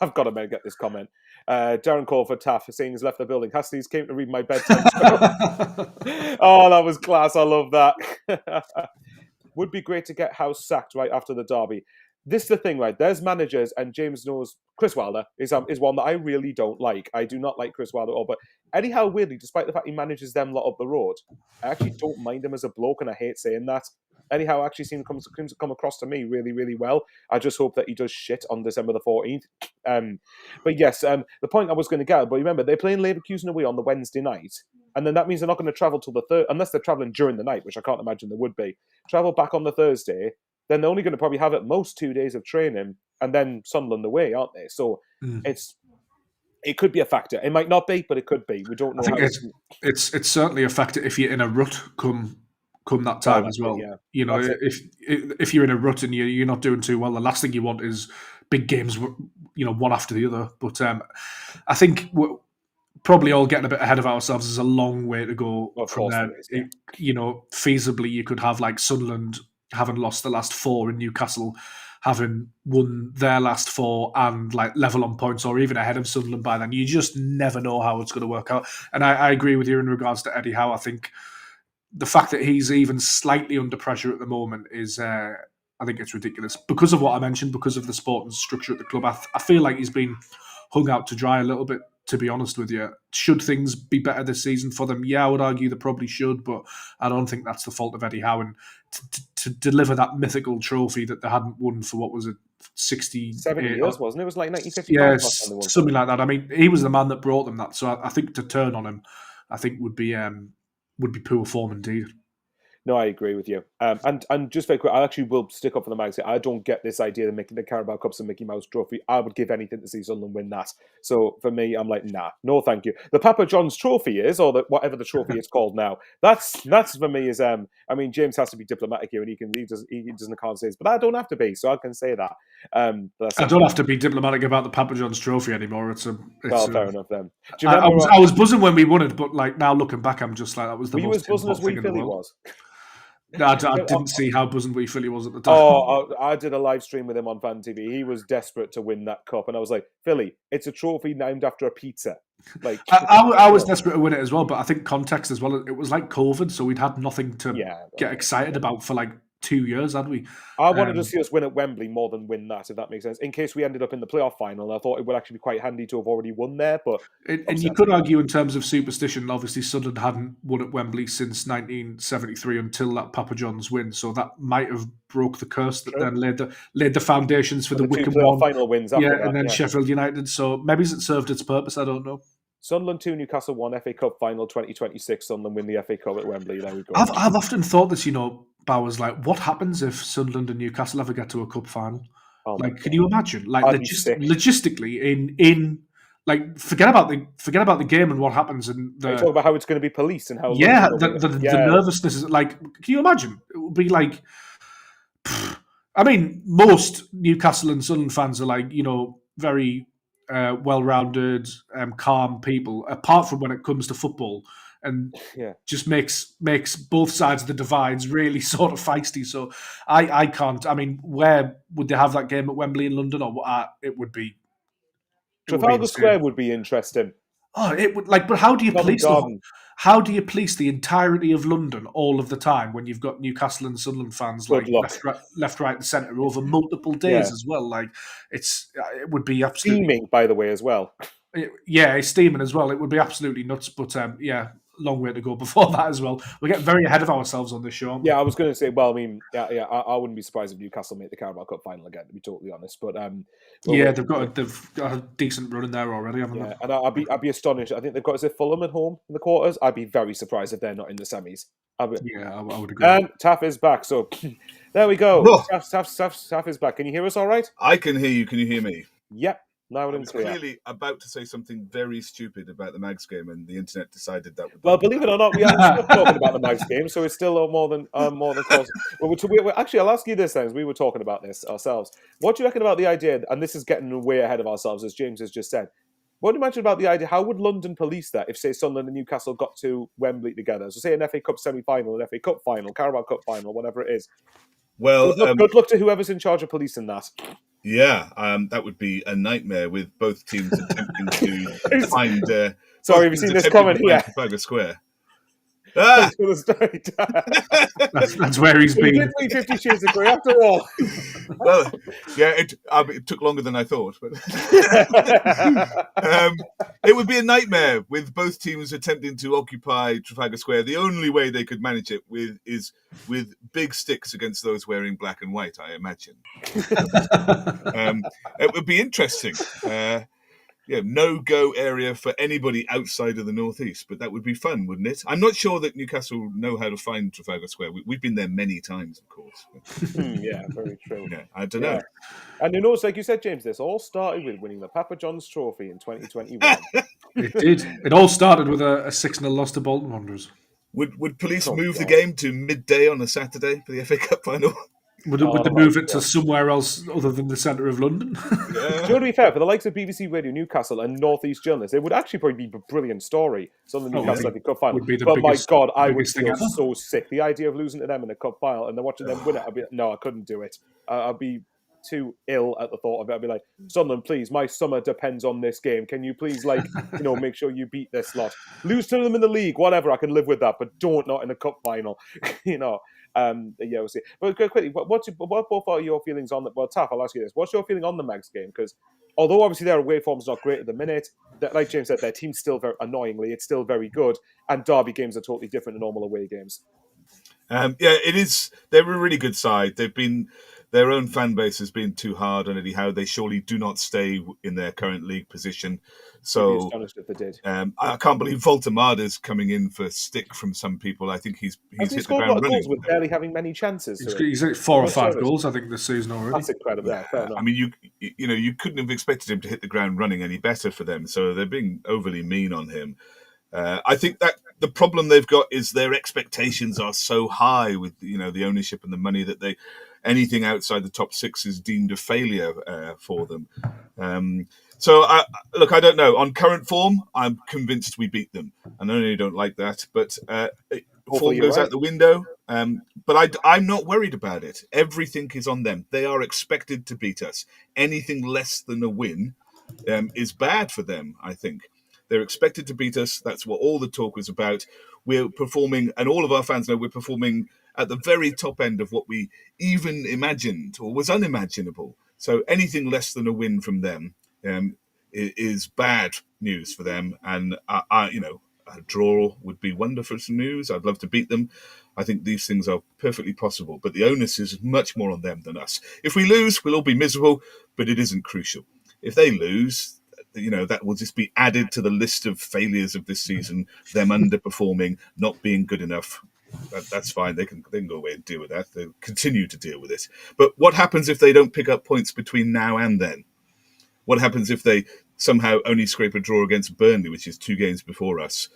I've got to get this comment. Darren Cole for Taff saying he's left the building. Hasties came to read my bedtime story. Oh, that was class. I love that. Would be great to get House sacked right after the derby. This is the thing, right? There's managers, and James knows Chris Wilder is one that I really don't like. I do not like Chris Wilder at all. But Eddie Howe, weirdly, despite the fact he manages them lot up the road, I actually don't mind him as a bloke, and I hate saying that. Eddie Howe actually seems to come across to me really, really well. I just hope that he does shit on December the 14th. But yes, the point I was going to get, but remember, they're playing Leverkusen away on the Wednesday night, and then that means they're not going to travel till the third, unless they're travelling during the night, which I can't imagine they would be. Travel back on the Thursday, then they're only going to probably have at most 2 days of training, and then Sunderland away, aren't they? So it could be a factor. It might not be, but it could be. We don't know. I think it's certainly a factor if you're in a rut come that time as well. If you're in a rut and you're not doing too well, the last thing you want is big games, one after the other. But I think we're probably all getting a bit ahead of ourselves. There's a long way to go from there. Feasibly, you could have like Sunderland having lost the last 4 in Newcastle, having won their last 4 and like level on points or even ahead of Sunderland by then. You just never know how it's going to work out. And I agree with you in regards to Eddie Howe. I think the fact that he's even slightly under pressure at the moment is, I think it's ridiculous. Because of what I mentioned, because of the sport and structure at the club, I feel like he's been hung out to dry a little bit, to be honest with you. Should things be better this season for them? Yeah, I would argue they probably should, but I don't think that's the fault of Eddie Howe. And to deliver that mythical trophy that they hadn't won for, what was it, 70 years, wasn't it? It was like 1955. Yeah, something like that. I mean, he was the man that brought them that. So I think to turn on him, I think would be poor form indeed. No, I agree with you. And just very quick, I actually will stick up for the Mags. I don't get this idea of making the Carabao Cup's a Mickey Mouse trophy. I would give anything to see Sunderland win that. So for me, I'm like, nah, no, thank you. The Papa John's trophy is, or whatever the trophy is called now. That's for me is I mean, James has to be diplomatic here, and he can't say this, but I don't have to be, so I can say that. I don't have to be diplomatic about the Papa John's trophy anymore. Fair enough then. Do you I remember? I was buzzing when we won it, but like now looking back, I'm just like that was the Were you most as buzzing as thing Wee in the Philly world. was? No, I didn't see how buzzing Wee Philly was at the time. Oh, I did a live stream with him on Fan TV. He was desperate to win that cup, and I was like, Philly, it's a trophy named after a pizza. Like I was desperate to win it as well, but I think context as well. It was like COVID, so we'd had nothing to get excited about for like 2 years, had we? I wanted to see us win at Wembley more than win that, if that makes sense. In case we ended up in the playoff final, I thought it would actually be quite handy to have already won there. But and you could argue in terms of superstition, obviously Sunderland hadn't won at Wembley since 1973 until that Papa John's win, so that might have broke the curse that then laid the foundations for the Wycombe playoff final wins after that, and then Sheffield United. So maybe it served its purpose. I don't know. Sunderland 2, Newcastle 1, FA Cup final 2026. Sunderland win the FA Cup at Wembley. There we go. I've often thought this, Bowers, like, what happens if Sunderland and Newcastle ever get to a cup final? Can you imagine? Like, logistically, in like, forget about the game and what happens. And you talk about how it's going to be policed and how the nervousness is like. Can you imagine? It would be like. I mean, most Newcastle and Sunderland fans are like, very well-rounded, calm people. Apart from when it comes to football. And just makes both sides of the divides really sort of feisty. So I can't. I mean, where would they have that game at Wembley in London, or it would be? Trafalgar Square would be interesting. Oh, it would but how do you police how do you police the entirety of London all of the time when you've got Newcastle and Sunderland fans like left, right, and centre over multiple days as well? Like it would be absolutely steaming, by the way, as well. Yeah, it's steaming as well. It would be absolutely nuts, but long way to go before that as well. We get very ahead of ourselves on this show. Yeah, I was going to say, well, I mean, I wouldn't be surprised if Newcastle make the Carabao Cup final again, to be totally honest. But they've got a decent run in there already, haven't they? And I'd be astonished. I think they've got Fulham at home in the quarters. I'd be very surprised if they're not in the semis. I would agree. Taff is back, so there we go. Taff is back. Can you hear us all right? I can hear you. Can you hear me? Yep. I was clearly about to say something very stupid about the Mags game, and the internet decided that. Well, believe it or not, we are still talking about the Mags game, so it's still more than close. Actually, I'll ask you this then, as we were talking about this ourselves. What do you reckon about the idea? And this is getting way ahead of ourselves, as James has just said. What do you imagine about the idea? How would London police that if, say, Sunderland and Newcastle got to Wembley together? So, say an FA Cup semi-final, an FA Cup final, Carabao Cup final, whatever it is. Well, good luck to whoever's in charge of policing that. Yeah, that would be a nightmare with both teams attempting to find. Sorry, have you seen this comment here? Trafalgar Square. That's where he's been. 350 Shades of Grey after all. Well, it took longer than I thought, but it would be a nightmare with both teams attempting to occupy Trafalgar Square. The only way they could manage it is with big sticks against those wearing black and white, I imagine. It would be interesting. No-go area for anybody outside of the northeast, but that would be fun, wouldn't it? I'm not sure that Newcastle know how to find Trafalgar Square. We've been there many times, of course. Yeah, very true. Yeah, I don't know. And it's like you said, James, this all started with winning the Papa John's Trophy in 2021. It did. It all started with a 6-0 loss to Bolton Wanderers. Would police move the game to midday on a Saturday for the FA Cup final? Would they move it to somewhere else other than the centre of London? Yeah. To be fair, for the likes of BBC Radio Newcastle and North East journalists, it would actually probably be a brilliant story. Something Newcastle FA Cup final. But my God, I would feel so sick. The idea of losing to them in a cup final and then watching them win it, I couldn't do it. I'd be too ill at the thought of it. I'd be like, Sunderland, please, my summer depends on this game. Can you please, make sure you beat this lot? Lose to them in the league, whatever, I can live with that, but not in a cup final, we'll see. But quickly, what both are your feelings on that? Well, Taff, I'll ask you this. What's your feeling on the Mags game? Because although obviously their away form's not great at the minute, like James said, their team's still it's still very good, and derby games are totally different than normal away games. It is. They're a really good side. They've been their own fan base has been too hard on Eddie Howe. They surely do not stay in their current league position. I'd be So astonished if they did. I can't believe Voltemada's coming in for stick from some people. I think he's Has he hit the scored a lot ground of goals running. with barely having many chances? He's got 4 or 5 goals, I think, this season already. That's incredible. Yeah, fair enough. I mean, you couldn't have expected him to hit the ground running any better for them. So they're being overly mean on him. I think that the problem they've got is their expectations are so high with the ownership and the money that anything outside the top 6 is deemed a failure for them. So I don't know. On current form, I'm convinced we beat them. I know you don't like that, but form goes out the window. But I'm not worried about it. Everything is on them. They are expected to beat us. Anything less than a win is bad for them, I think. They're expected to beat us. That's what all the talk was about. We're performing, and all of our fans know we're performing at the very top end of what we even imagined or was unimaginable. So anything less than a win from them is bad news for them. And a draw would be wonderful news. I'd love to beat them. I think these things are perfectly possible, but the onus is much more on them than us. If we lose, we'll all be miserable, but it isn't crucial. If they lose, that will just be added to the list of failures of this season, them underperforming, not being good enough. That's fine. They can go away and deal with that. They'll continue to deal with it. But what happens if they don't pick up points between now and then? What happens if they somehow only scrape a draw against Burnley, which is 2 games before us?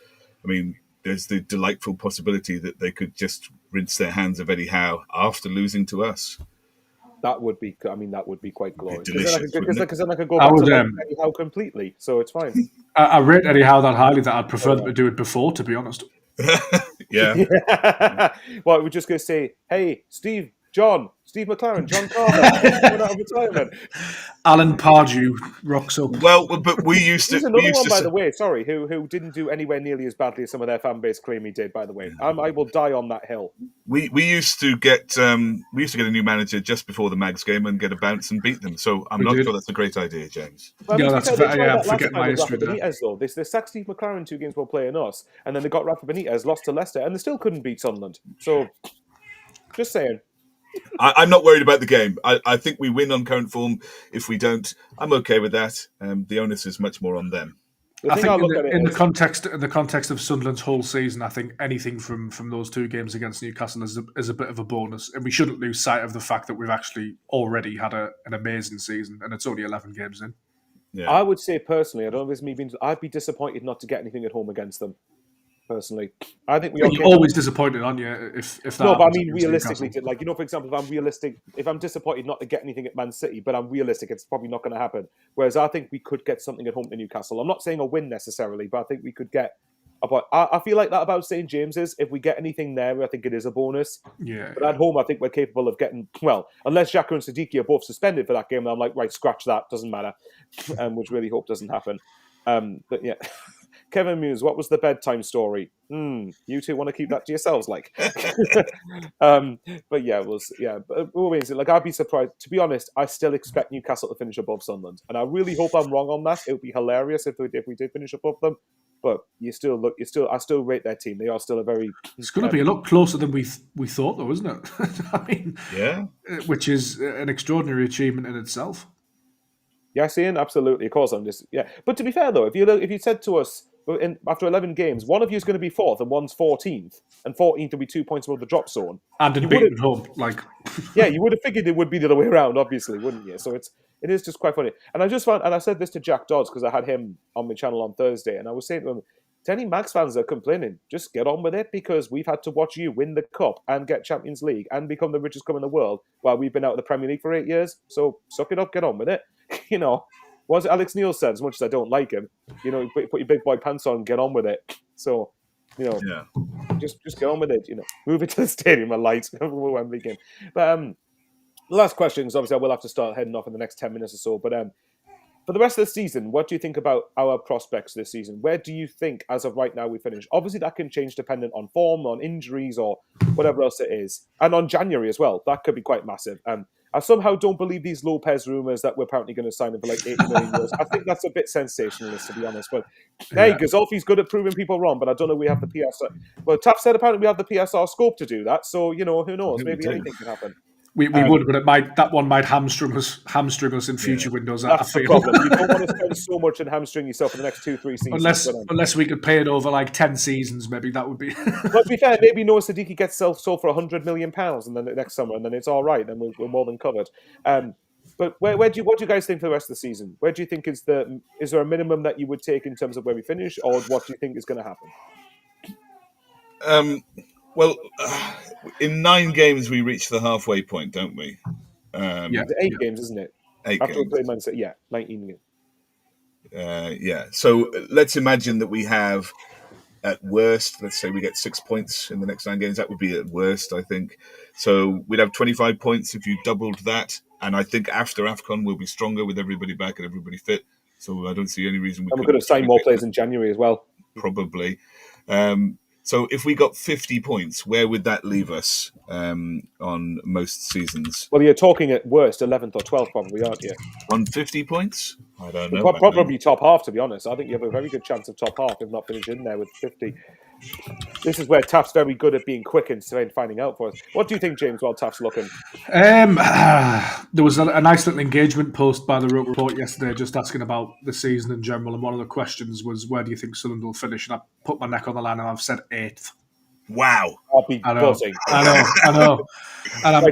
I mean, there's the delightful possibility that they could just rinse their hands of Eddie Howe after losing to us. That would be quite glorious. Because then I could go back to Eddie Howe completely, so it's fine. I rate Eddie Howe that highly that I'd prefer them to do it before, to be honest. Yeah. Well, we're just going to say, hey, Steve McLaren, John Carver, coming out of retirement. Alan Pardew rocks up. Well, but we used to. He's another one, by the way. Sorry, who didn't do anywhere nearly as badly as some of their fan base claim he did. By the way, I will die on that hill. We used to get a new manager just before the Mags game and get a bounce and beat them. So I'm not sure that's a great idea, James. Well, yeah, that's I'm forget my history there. Benitez, though. They sacked Steve McLaren 2 games while playing us, and then they got Rafa Benitez, lost to Leicester, and they still couldn't beat Sunderland. So, just saying. I'm not worried about the game. I think we win on current form. If we don't, I'm okay with that. The onus is much more on them. I think in the context of Sunderland's whole season, I think anything from those 2 games against Newcastle is a bit of a bonus, and we shouldn't lose sight of the fact that we've actually already had an amazing season, and it's only 11 games in. Yeah. I would say personally, I don't know if it's me being, I'd be disappointed not to get anything at home against them. Personally, I think you're always disappointed, aren't you? If that no, but I mean realistically, for example, if I'm disappointed not to get anything at Man City, but I'm realistic, it's probably not going to happen. Whereas I think we could get something at home to Newcastle. I'm not saying a win necessarily, but I think we could get I feel like that about St James's. If we get anything there, I think it is a bonus. Yeah. But at home, I think we're capable of getting unless Xhaka and Siddiqui are both suspended for that game. And I'm like, right, scratch that, doesn't matter. Which really hope doesn't happen. But yeah. Kevin Muse, what was the bedtime story? You two want to keep that to yourselves, like. But yeah, But always, I'd be surprised. To be honest, I still expect Newcastle to finish above Sunderland, and I really hope I'm wrong on that. It would be hilarious if we did finish above them. But I still rate their team. They are still a very. It's going to be a lot closer than we thought, though, isn't it? I mean, yeah, which is an extraordinary achievement in itself. Yes, Ian, absolutely. Of course, I'm just But to be fair, though, if you said to us after 11 games, one of you is going to be 4th and one's 14th, and 14th will be 2 points above the drop zone, and in beaten home, you would have figured it would be the other way around, obviously, wouldn't you? So it is just quite funny. And I just found, and I said this to Jack Dodds because I had him on my channel on Thursday, and I was saying to him, to any Mags fans that are complaining, just get on with it, because we've had to watch you win the Cup and get Champions League and become the richest club in the world while we've been out of the Premier League for 8 years. So suck it up, get on with it. What Alex Neil said, as much as I don't like him, put your big boy pants on, get on with it. So, just get on with it. Move it to the stadium and lights over Wembley game. But the last question is obviously I will have to start heading off in the next 10 minutes or so. But for the rest of the season, what do you think about our prospects this season? Where do you think, as of right now, we finish? Obviously, that can change dependent on form, on injuries, or whatever else it is, and on January as well. That could be quite massive. I somehow don't believe these Lopez rumours that we're apparently going to sign him for like 80 million euros. I think that's a bit sensationalist, to be honest. But hey, Gazolfi's good at proving people wrong, but I don't know we have the PSR. Well, Taff said apparently we have the PSR scope to do that. So, who knows? Maybe anything can happen. We would, but that one might hamstring us in future windows. That's I the feel. problem. You don't want to spend so much and hamstring yourself for the next 2-3 seasons. Unless we could pay it over like 10 seasons, maybe that would be. But to be fair, maybe Noah Siddiqui gets sold for £100 million, and then next summer, and then it's all right. Then we're more than covered. But what do you guys think for the rest of the season? Where do you think is there a minimum that you would take in terms of where we finish, or what do you think is going to happen? Well, in 9 games we reach the halfway point, don't we? It's 8 games, isn't it? 8 After games. we play 19 games. So let's imagine that we have, at worst, let's say we get 6 points in the next 9 games. That would be at worst, I think. So we'd have 25 points if you doubled that. And I think after AFCON, we'll be stronger with everybody back and everybody fit. So I don't see any reason we could have signed more players in January as well. Probably. So if we got 50 points, where would that leave us on most seasons? Well, you're talking at worst 11th or 12th, probably, aren't you? On 50 points? I don't know. Probably top half, to be honest. I think you have a very good chance of top half, if not finish in there with 50. This is where Taft's very good at being quick and finding out for us. What do you think, James, while Taft's looking? There was a nice little engagement post by the Roke Report yesterday just asking about the season in general, and one of the questions was, where do you think Sunderland will finish? And I put my neck on the line and I've said 8th. Wow. I'll be buzzing. I know. And I'm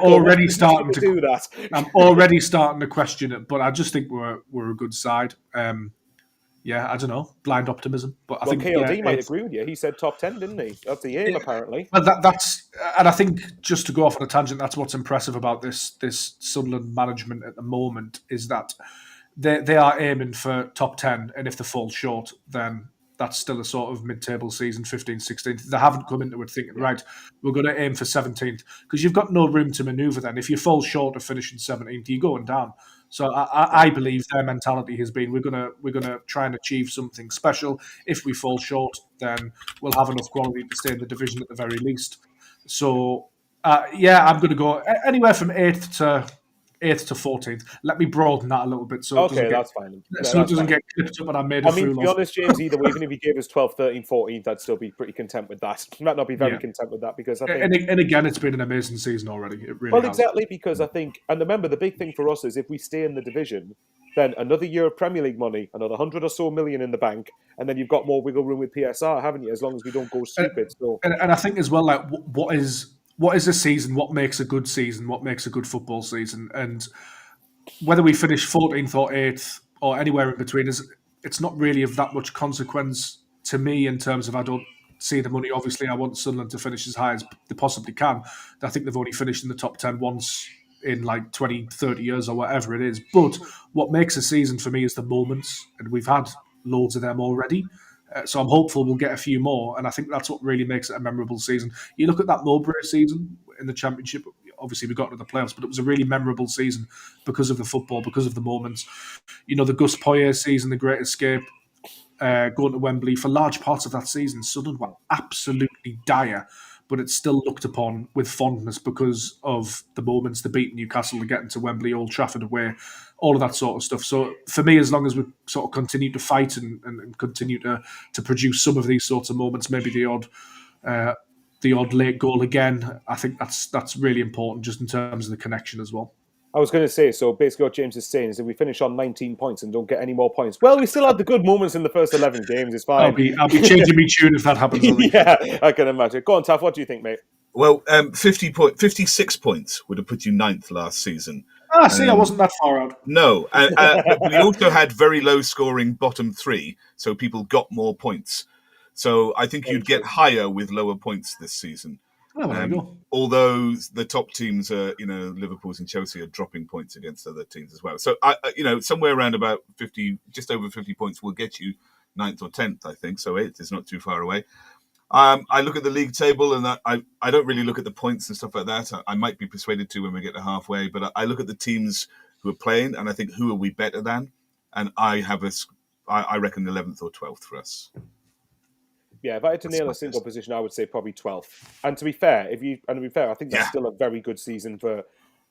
already starting to do that. I'm already starting to question it, but I just think we're a good side. I don't know, blind optimism. But I think KLD might agree with you. He said top 10, didn't he? That's the aim, apparently. Well, and I think, just to go off on a tangent, that's what's impressive about this Sunderland management at the moment, is that they are aiming for top 10, and if they fall short, then that's still a sort of mid-table season, 15th, 16th. They haven't come into it thinking, right, we're going to aim for 17th, because you've got no room to manoeuvre then. If you fall short of finishing 17th, you're going down. So I believe their mentality has been, we're gonna try and achieve something special. If we fall short, then we'll have enough quality to stay in the division at the very least. So I'm going to go anywhere from 8th to 14th. Let me broaden that a little bit. So that's fine. So it doesn't get clipped up and I made a fool of. To be honest, James, either way, even if you gave us 12th, 13th, 14th, I'd still be pretty content with that. I might not be very content with that, because I think... And again, it's been an amazing season already. It really has. Exactly, because I think... And remember, the big thing for us is if we stay in the division, then another year of Premier League money, another 100 or so million in the bank, and then you've got more wiggle room with PSR, haven't you, as long as we don't go stupid. And I think as well, like, what is a season? What makes a good season? What makes a good football season? And whether we finish 14th or 8th or anywhere in between, it's not really of that much consequence to me, in terms of, I don't see the money. Obviously, I want Sunderland to finish as high as they possibly can. I think they've only finished in the top 10 once in like 20, 30 years or whatever it is. But what makes a season for me is the moments, and we've had loads of them already. So I'm hopeful we'll get a few more, and I think that's what really makes it a memorable season. You look at that Mowbray season in the Championship, obviously we got to the playoffs, but it was a really memorable season because of the football, because of the moments. You know, the Gus Poyet season, the Great Escape, going to Wembley. For large parts of that season, Sunderland were absolutely dire, but it's still looked upon with fondness because of the moments, the beating Newcastle, the getting to Wembley, Old Trafford away, all of that sort of stuff. So for me, as long as we sort of continue to fight and continue to produce some of these sorts of moments, maybe the odd late goal again, I think that's really important, just in terms of the connection as well. I was going to say, so basically what James is saying is if we finish on 19 points and don't get any more points, well, we still had the good moments in the first 11 games. It's fine. I'll be changing my tune if that happens. Yeah, I can imagine. Go on, Taff, what do you think, mate? Well, 56 points would have put you 9th last season. I wasn't that far out. No, but we also had very low-scoring bottom 3, so people got more points. So I think you'd get higher with lower points this season. Although the top teams, Liverpool's and Chelsea, are dropping points against other teams as well. So somewhere around about 50, just over 50 points will get you 9th or 10th, I think. So 8th is not too far away. I look at the league table, and I don't really look at the points and stuff like that. I might be persuaded to when we get to halfway, but I look at the teams who are playing, and I think, who are we better than? And I reckon 11th or 12th for us. Yeah, if I had to nail a single position, I would say probably 12th. And to be fair, I think that's still a very good season for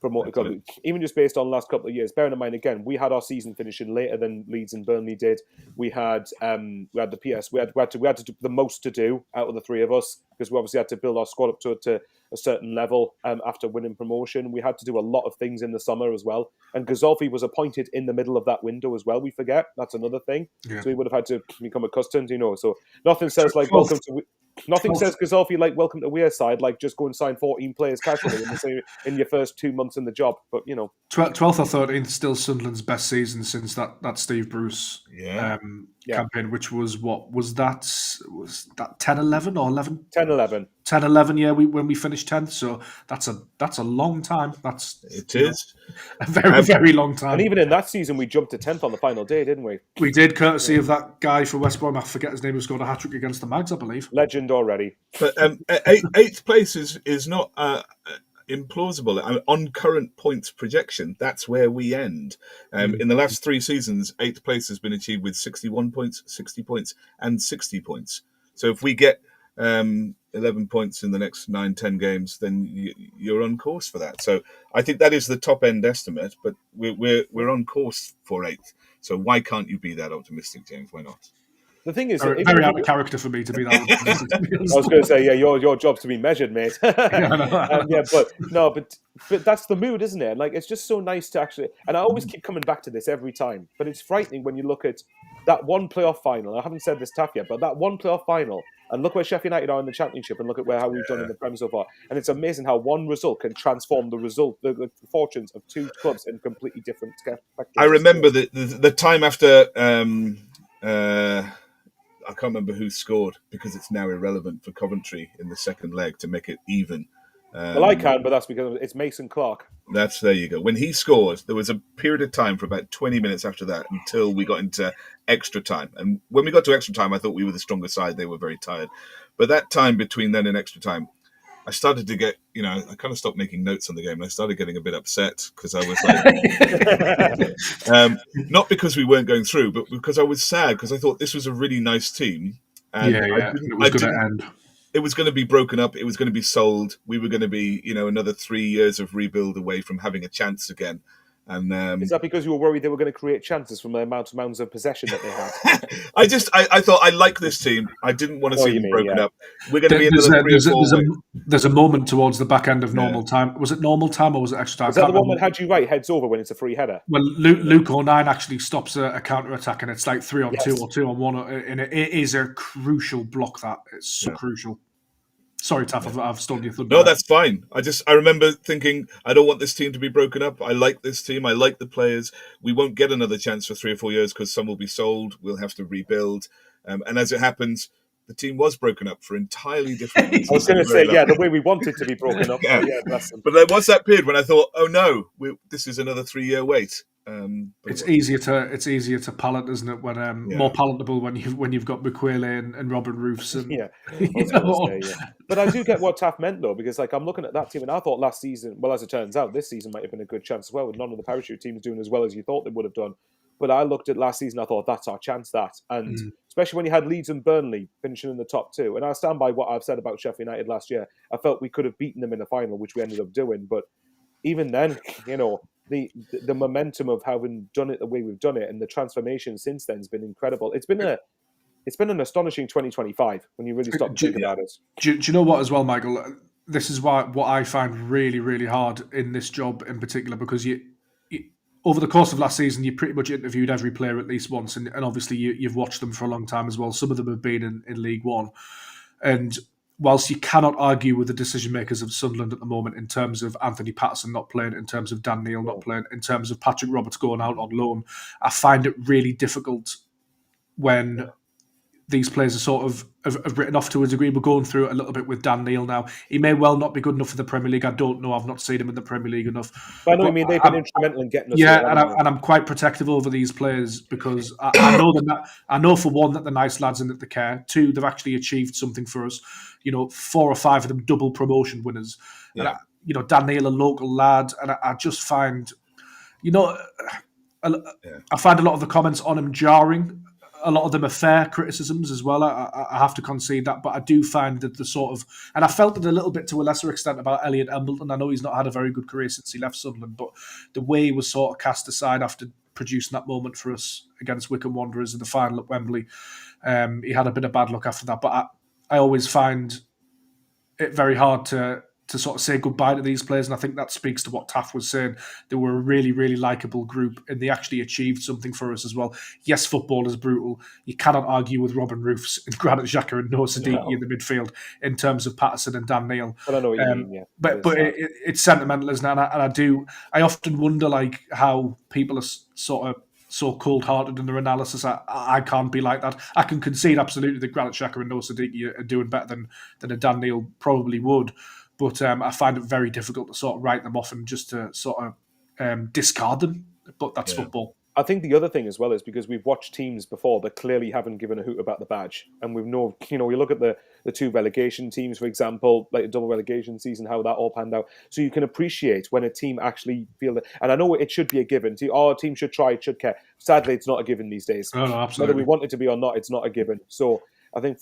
Multiclub. Even just based on the last couple of years. Bearing in mind, again, we had our season finishing later than Leeds and Burnley did. We had the PS. We had to do the most to do out of the three of us, because we obviously had to build our squad up to a certain level after winning promotion. We had to do a lot of things in the summer as well. And Gazolfi was appointed in the middle of that window as well. We forget that's another thing. Yeah. So we would have had to become accustomed, So nothing says like 12th. nothing says Gazolfi like welcome to Wearside, like just go and sign 14 players casually in your first 2 months in the job. But 12th or 13th, still Sunderland's best season since that Steve Bruce campaign, which was was that 10-11 or 11? 10-11. 10-11, yeah, when we finished 10th. So that's a long time. It is a very, very long time. And even in that season, we jumped to 10th on the final day, didn't we? We did, courtesy of that guy for West Brom. I forget his name, who scored a hat-trick against the Mags, I believe. Legend already. But eighth place is not implausible. On current points projection, that's where we end. In the last 3 seasons, 8th place has been achieved with 61 points, 60 points, and 60 points. So if we get 11 points in the next 9-10 games, then you're on course for that. So I think that is the top end estimate, but we're on course for 8th. So why can't you be that optimistic, James? Why not? The thing is, very out of character for me to be that optimistic. I was going to say, your job's to be measured, mate. But that's the mood, isn't it? Like, it's just so nice to actually, and I always keep coming back to this every time, but it's frightening when you look at that one playoff final. I haven't said this tough yet, but that one playoff final, and look where Sheffield United are in the Championship, and look at how we've done in the Prem so far. And it's amazing how one result can transform the fortunes of 2 clubs in completely different spectrums. I remember the time after. I can't remember who scored because it's now irrelevant for Coventry in the second leg to make it even. Well, I can, but that's because it's Mason Clark. There you go. When he scored, there was a period of time for about 20 minutes after that until we got into extra time. And when we got to extra time, I thought we were the stronger side. They were very tired. But that time between then and extra time, I started to get, I kind of stopped making notes on the game. And I started getting a bit upset because I was like, not because we weren't going through, but because I was sad because I thought this was a really nice team. And it was going to end. It was going to be broken up. It was going to be sold. We were going to be, another 3 years of rebuild away from having a chance again. And is that because you were worried they were going to create chances from the amounts of possession that they had? I thought I like this team. I didn't want to see them broken up. We're going to be another 3 or 4 there's a moment towards the back end of normal time. Was it normal time or was it extra time? Was that the one that had you heads over when it's a free header? Well, Luke O'Nine actually stops a counter attack, and it's like 3-on-2 or 2-on-1, and it is a crucial block. That it's so crucial. Sorry, Taff, I've stolen your thunder. No, that's fine. I remember thinking, I don't want this team to be broken up. I like this team. I like the players. We won't get another chance for 3 or 4 years because some will be sold. We'll have to rebuild. And as it happens, the team was broken up for entirely different reasons. I was going to say, the way we wanted to be broken up. Bless them. But there was that period when I thought, oh no, this is another 3-year wait. It's easier to palate, isn't it? When more palatable when you've got Mukwele and Robin Roofs and But I do get what Taff meant though, because I'm looking at that team and I thought last season, well, as it turns out, this season might have been a good chance as well, with none of the parachute teams doing as well as you thought they would have done. But I looked at last season, I thought that's our chance, and especially when you had Leeds and Burnley finishing in the top 2, and I stand by what I've said about Sheffield United last year. I felt we could have beaten them in the final, which we ended up doing, but even then, the momentum of having done it the way we've done it and the transformation since then has been incredible. It's been an astonishing 2025 when you really stop to think about it. Do you know what as well, Michael? This is what I find really, really hard in this job in particular, because you over the course of last season, you pretty much interviewed every player at least once, and obviously you've watched them for a long time as well. Some of them have been in League One, and whilst you cannot argue with the decision makers of Sunderland at the moment in terms of Anthony Patterson not playing, in terms of Dan Neil not playing, in terms of Patrick Roberts going out on loan, I find it really difficult when these players are sort of have written off to a degree. We're going through it a little bit with Dan Neil now. He may well not be good enough for the Premier League. I don't know. I've not seen him in the Premier League enough. But I know what you mean. They've been instrumental in getting us. Yeah, and I'm quite protective over these players because I know that I know, for one, that they're nice lads and that they care. 2, they've actually achieved something for us. 4 or 5 of them double promotion winners. Yeah. And Dan Neil, a local lad, and I just find, I find a lot of the comments on him jarring. A lot of them are fair criticisms as well. I have to concede that, but I do find that the sort of, and I felt it a little bit to a lesser extent about Elliot Embleton. I know he's not had a very good career since he left Sunderland, but the way he was sort of cast aside after producing that moment for us against Wycombe Wanderers in the final at Wembley, he had a bit of bad luck after that. But I always find it very hard to to sort of say goodbye to these players. And I think that speaks to what Taff was saying. They were a really, really likeable group, and they actually achieved something for us as well. Yes, football is brutal. You cannot argue with Robin Roofs and Granit Xhaka and Noah Siddiqui in the midfield in terms of Patterson and Dan Neil. I don't know what you mean, yeah. But it's sentimental, isn't it? And I often wonder like how people are sort of so cold-hearted in their analysis. I can't be like that. I can concede absolutely that Granit Xhaka and Noah Siddiqui are doing better than a Dan Neil probably would. But I find it very difficult to sort of write them off and just to sort of discard them. But that's football. I think the other thing as well is because we've watched teams before that clearly haven't given a hoot about the badge. And we know, we look at the two relegation teams, for example, like a double relegation season, how that all panned out. So you can appreciate when a team actually feel that. And I know it should be a given. Our team should try, it should care. Sadly, it's not a given these days. No, absolutely. Whether we want it to be or not, it's not a given. So I think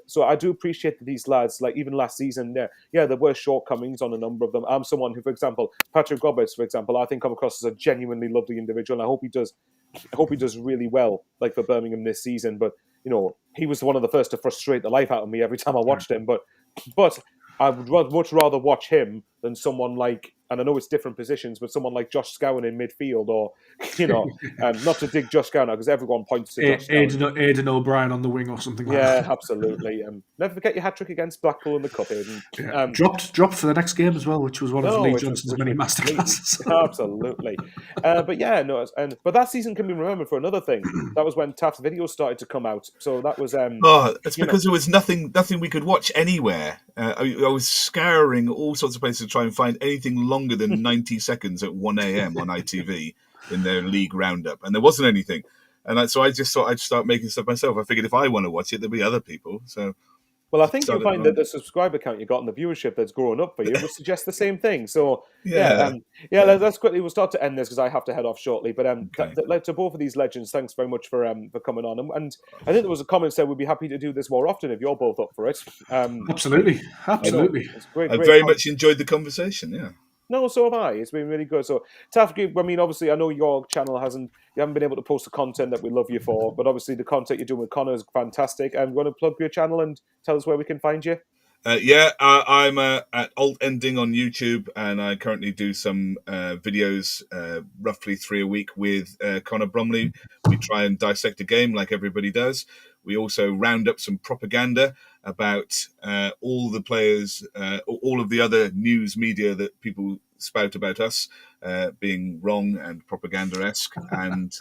so I do appreciate that these lads, like even last season, there were shortcomings on a number of them. I'm someone who, for example, Patrick Roberts, for example, I think come across as a genuinely lovely individual, and I hope he does really well, like for Birmingham this season. But he was one of the first to frustrate the life out of me every time I watched him. But I would much rather watch him than someone like, and I know it's different positions, but someone like Josh Scowen in midfield, or not to dig Josh Scowen out because everyone points to Josh Scowen. Aidan O'Brien on the wing or something like that. Yeah, absolutely. Never forget your hat-trick against Blackpool in the Cup, Aidan. Dropped for the next game as well, which was one of Lee Johnson's many masterclasses. Absolutely. But that season can be remembered for another thing. That was when Taft's videos started to come out. So that was... it's because there was nothing we could watch anywhere. I was scouring all sorts of places to try and find anything longer than 90 seconds at 1 a.m. on ITV in their league roundup, and there wasn't anything. And so I just thought I'd start making stuff myself. I figured if I want to watch it, there'll be other people. So, well, I think you'll find that the subscriber count you got and the viewership that's growing up for you would suggest the same thing. So, let's quickly, we'll start to end this because I have to head off shortly. But to both of these legends, thanks very much for coming on. And I think there was a comment said we'd be happy to do this more often if you're both up for it. Absolutely. It's great. I very much enjoyed the conversation, yeah. No, so have I. It's been really good. So, Taff, I mean, obviously, I know your channel you haven't been able to post the content that we love you for, but obviously the content you're doing with Connor is fantastic. And want to plug your channel and tell us where we can find you? I'm at AltEnding on YouTube, and I currently do some videos, roughly 3 a week with Connor Bromley. We try and dissect a game like everybody does. We also round up some propaganda about all the players, all of the other news media that people spout about us being wrong and propaganda-esque. And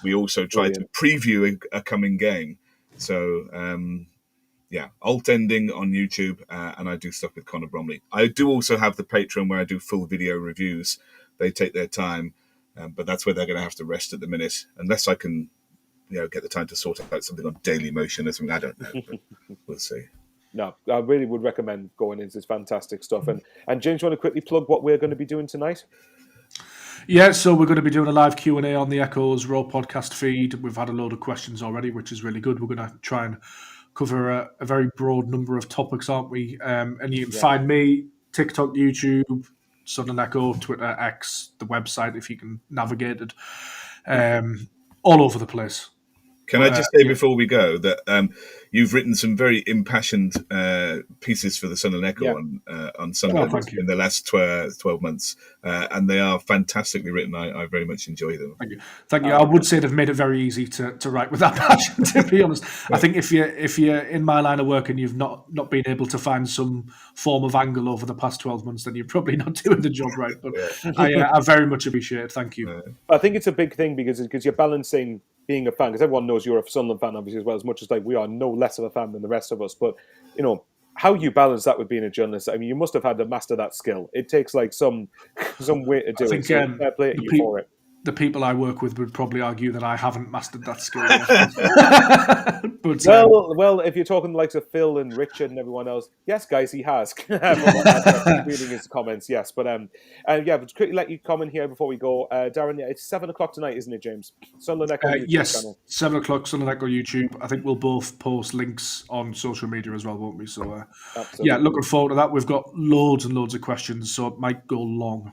we also try to preview a coming game. So, AltEnding on YouTube, and I do stuff with Connor Bromley. I do also have the Patreon where I do full video reviews. They take their time, but that's where they're going to have to rest at the minute, unless I can get the time to sort out something on Daily Motion or something. I don't know, but we'll see. No, I really would recommend going into this fantastic stuff. And James, you want to quickly plug what we're going to be doing tonight? Yeah, so we're going to be doing a live Q&A on the Echoes Raw podcast feed. We've had a load of questions already, which is really good. We're going to try and cover a very broad number of topics, aren't we? And you can find me, TikTok, YouTube, Sunderland Echo, Twitter, X, the website, if you can navigate it, all over the place. Can I just say before we go that you've written some very impassioned pieces for the Sunderland Echo on Sunderland in the last 12 months, and they are fantastically written. I very much enjoy them. Thank you. I would say they've made it very easy to write with that passion, to be honest. I think if you're in my line of work and you've not been able to find some form of angle over the past 12 months, then you're probably not doing the job right. But I very much appreciate it. Thank you. I think it's a big thing because you're balancing being a fan, because everyone knows you're a Sunderland fan, obviously, as well, as much as we are no less of a fan than the rest of us. But, how you balance that with being a journalist, I mean, you must have had to master that skill. It takes some way to do it. So fair play to you for it. The people I work with would probably argue that I haven't mastered that skill yet. But, well, if you're talking the likes of Phil and Richard and everyone else, yes, guys, he has. Reading his comments, yes. But but quickly let you comment here before we go. Darren, it's 7 o'clock tonight, isn't it, James? Sunderland Echo YouTube channel. 7 o'clock, Sunderland Echo YouTube. I think we'll both post links on social media as well, won't we? So, looking forward to that. We've got loads and loads of questions, so it might go long.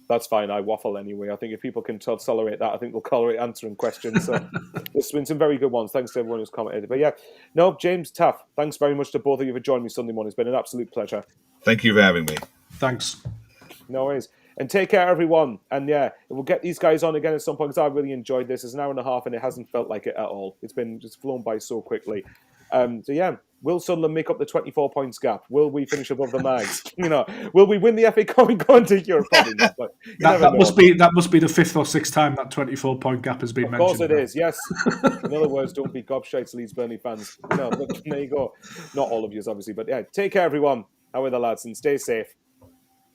That's fine. I waffle anyway. I think if people can tolerate that, I think they'll tolerate answering questions. So there's been some very good ones. Thanks to everyone who's commented. But James, Taff, thanks very much to both of you for joining me Sunday morning. It's been an absolute pleasure. Thank you for having me. Thanks. No worries. And take care, everyone. And yeah, we'll get these guys on again at some point because I really enjoyed this. It's an hour and a half and it hasn't felt like it at all. It's been just flown by so quickly. So yeah, will Sunderland make up the 24 points gap? Will we finish above the Mags? Will we win the FA Cup and go into Europe? Probably not, but that must be the fifth or sixth time that 24-point gap has been mentioned. Of course it is, yes. In other words, don't be gobshites, Leeds Burnley fans. But there you go. Not all of you, obviously, but yeah, take care, everyone. How are the lads? And stay safe.